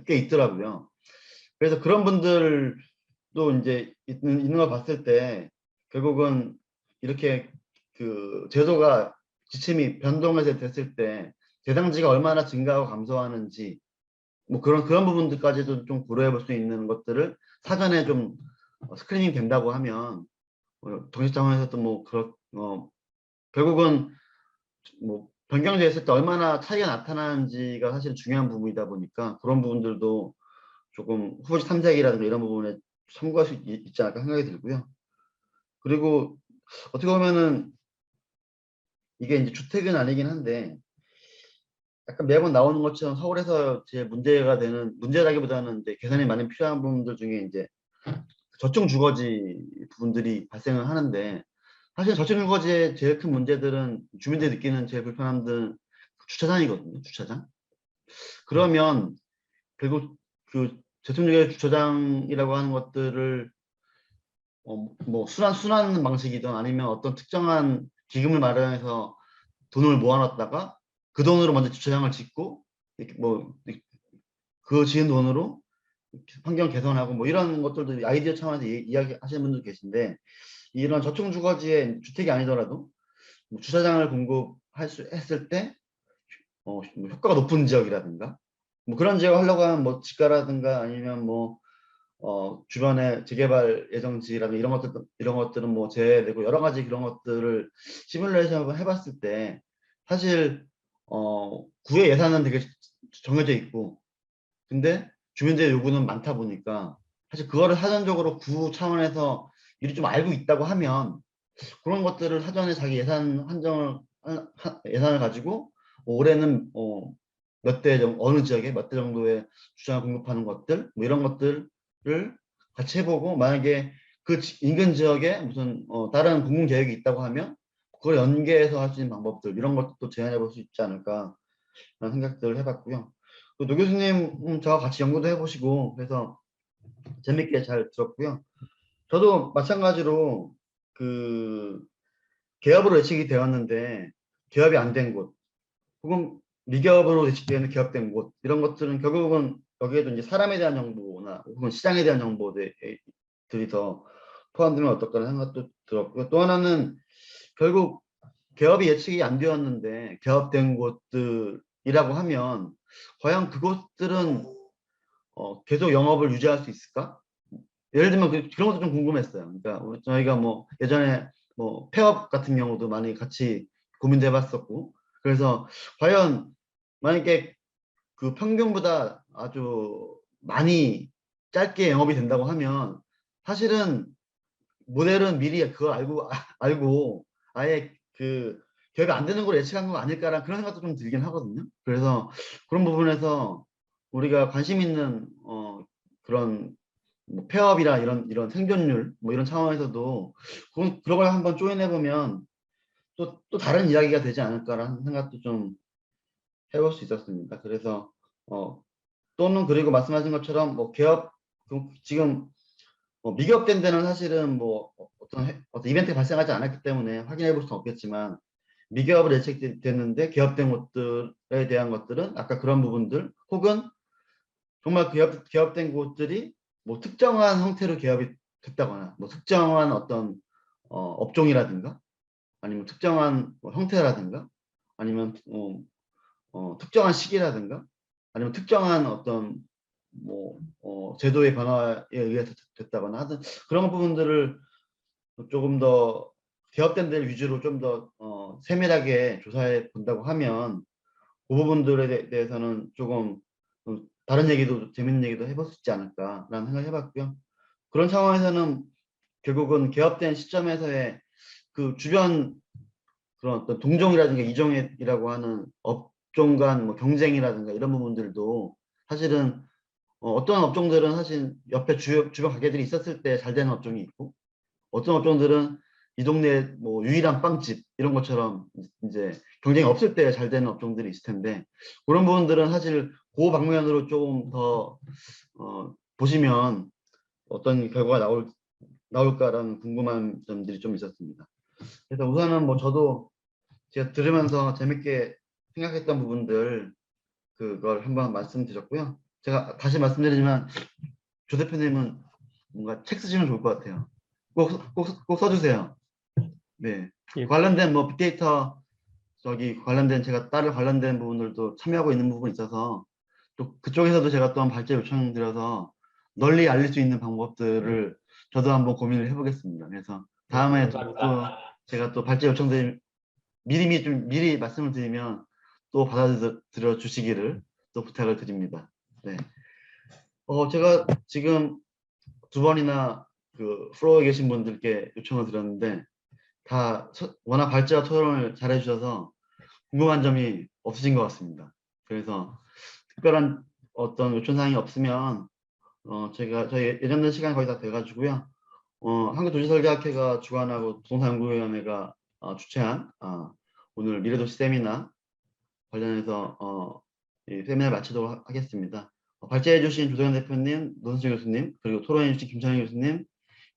꽤 있더라고요. 그래서 그런 분들도 이제 있는 걸 봤을 때 결국은 이렇게 그 제도가 지침이 변동해서 됐을 때 대상지가 얼마나 증가하고 감소하는지 뭐 그런 부분들까지도 좀 고려해 볼 수 있는 것들을 사전에 좀 스크리닝 된다고 하면 정책 차원에서도 뭐 결국은 뭐 변경됐을 때 얼마나 차이가 나타나는지가 사실 중요한 부분이다 보니까 그런 부분들도 조금 후보지 탐색이라든가 이런 부분에 참고할 수 있지 않을까 생각이 들고요. 그리고 어떻게 보면은 이게 이제 주택은 아니긴 한데 약간 매번 나오는 것처럼 서울에서 제 문제라기보다는 이제 개선이 많이 필요한 부분들 중에 이제 저층 주거지 부분들이 발생을 하는데 사실 저층 주거지의 제일 큰 문제들은 주민들이 느끼는 제일 불편함들은 주차장이거든요. 주차장. 그러면 결국 그 대통령의 주차장이라고 하는 것들을 뭐 순환 방식이든 아니면 어떤 특정한 기금을 마련해서 돈을 모아놨다가 그 돈으로 먼저 주차장을 짓고 이렇게 그 지은 돈으로 환경 개선하고 뭐 이런 것들도 아이디어 차원에서 이야기하시는 분들 계신데, 이런 저층주거지에 주택이 아니더라도 뭐 주차장을 했을 때 뭐 효과가 높은 지역이라든가 뭐 그런 지역을 하려고 하면 뭐 집가라든가 아니면 뭐 주변에 재개발 예정지라든가 이런 것들은 뭐 제외되고 여러 가지 그런 것들을 시뮬레이션을 해봤을 때 사실 구의 예산은 되게 정해져 있고, 근데 주민들의 요구는 많다 보니까 사실 그거를 사전적으로 구 차원에서 미리 좀 알고 있다고 하면 그런 것들을 사전에 자기 예산을 가지고 올해는 어느 지역에 몇 대 정도의 주차장을 공급하는 것들 뭐 이런 것들을 같이 해보고, 만약에 그 인근 지역에 무슨 다른 공공 계획이 있다고 하면 그걸 연계해서 할 수 있는 방법들 이런 것도 제안해 볼 수 있지 않을까 라는 생각들을 해봤고요. 노 교수님 저와 같이 연구도 해보시고 그래서 재밌게 잘 들었고요. 저도 마찬가지로 그 개업으로 예측이 되었는데 개업이 안 된 곳 혹은 미개업으로 예측되는 개업된 곳 이런 것들은 결국은 여기에도 이제 사람에 대한 정보나 혹은 시장에 대한 정보들이 더 포함되면 어떨까라는 생각도 들었고요. 또 하나는 결국 개업이 예측이 안 되었는데 개업된 곳들이라고 하면 과연 그곳들은 계속 영업을 유지할 수 있을까? 예를 들면 그런 것도 좀 궁금했어요. 그러니까 저희가 뭐 예전에 뭐 폐업 같은 경우도 많이 같이 고민도 해봤었고, 그래서 과연 만약에 그 평균보다 아주 많이 짧게 영업이 된다고 하면 사실은 모델은 미리 그걸 알고 아예 그 결과 안 되는 걸 예측한 거 아닐까라는 그런 생각도 좀 들긴 하거든요. 그래서 그런 부분에서 우리가 관심 있는 그런 뭐 폐업이나 이런 생존율 뭐 이런 차원에서도 그런 걸 한번 조인해 보면 또 다른 이야기가 되지 않을까라는 생각도 좀 해볼 수 있었습니다. 그래서 또는 그리고 말씀하신 것처럼 뭐 지금 미개업된 데는 사실은 뭐 어떤 이벤트가 발생하지 않았기 때문에 확인해 볼 수는 없겠지만, 미개업을 예측됐는데 개업된 곳들에 대한 것들은 아까 그런 부분들 혹은 정말 개업된 곳들이 뭐 특정한 형태로 개업이 됐다거나 뭐 특정한 어떤 업종이라든가 아니면 특정한 뭐 형태라든가 아니면 특정한 시기라든가 아니면 특정한 어떤 뭐 제도의 변화에 의해서 됐다거나 하든 그런 부분들을 조금 더 개업된 데를 위주로 좀 더 세밀하게 조사해 본다고 하면 그 부분들에 대해서는 조금 다른 얘기도 재밌는 얘기도 해볼 수 있지 않을까라는 생각을 해봤고요. 그런 상황에서는 결국은 개업된 시점에서의 그 주변 그런 어떤 동종이라든가 이종이라고 하는 업종 간 뭐 경쟁이라든가 이런 부분들도 사실은 어떤 업종들은 사실 옆에 주변 가게들이 있었을 때 잘 되는 업종이 있고, 어떤 업종들은 이 동네 뭐 유일한 빵집 이런 것처럼 이제 경쟁이 없을 때 잘 되는 업종들이 있을 텐데, 그런 부분들은 사실 그 방면으로 조금 더 보시면 어떤 결과가 나올까라는 궁금한 점들이 좀 있었습니다. 그래서 우선은 뭐 저도 제가 들으면서 재밌게 생각했던 부분들 그걸 한번 말씀드렸고요. 제가 다시 말씀드리지만 조 대표님은 뭔가 책 쓰시면 좋을 것 같아요. 꼭 써주세요. 네. 예. 관련된 뭐 빅데이터 관련된 제가 다른 관련된 부분들도 참여하고 있는 부분이 있어서 또 그쪽에서도 제가 또 한 발제 요청드려서 널리 알릴 수 있는 방법들을 저도 한번 고민을 해보겠습니다. 그래서 다음에 또 제가 또 발제 요청드리면 미리 말씀을 드리면 또 받아들여 주시기를 또 부탁을 드립니다. 네. 제가 지금 2번이나 그 플로어에 계신 분들께 요청을 드렸는데 다 워낙 발제와 토론을 잘 해주셔서 궁금한 점이 없으신 것 같습니다. 그래서 특별한 어떤 요청사항이 없으면 저희 예정된 시간이 거의 다 돼가지고요. 한국도시설계학회가 주관하고 부동산연구위원회가 주최한 오늘 미래도시 세미나 관련해서 이 세미나를 마치도록 하겠습니다. 발제해주신 조동현 대표님, 노선재 교수님, 그리고 토론해주신 김창희 교수님,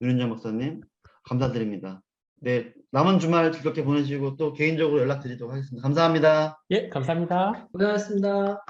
윤은정 박사님, 감사드립니다. 네, 남은 주말 즐겁게 보내시고 또 개인적으로 연락드리도록 하겠습니다. 감사합니다. 예, 감사합니다. 고생하셨습니다.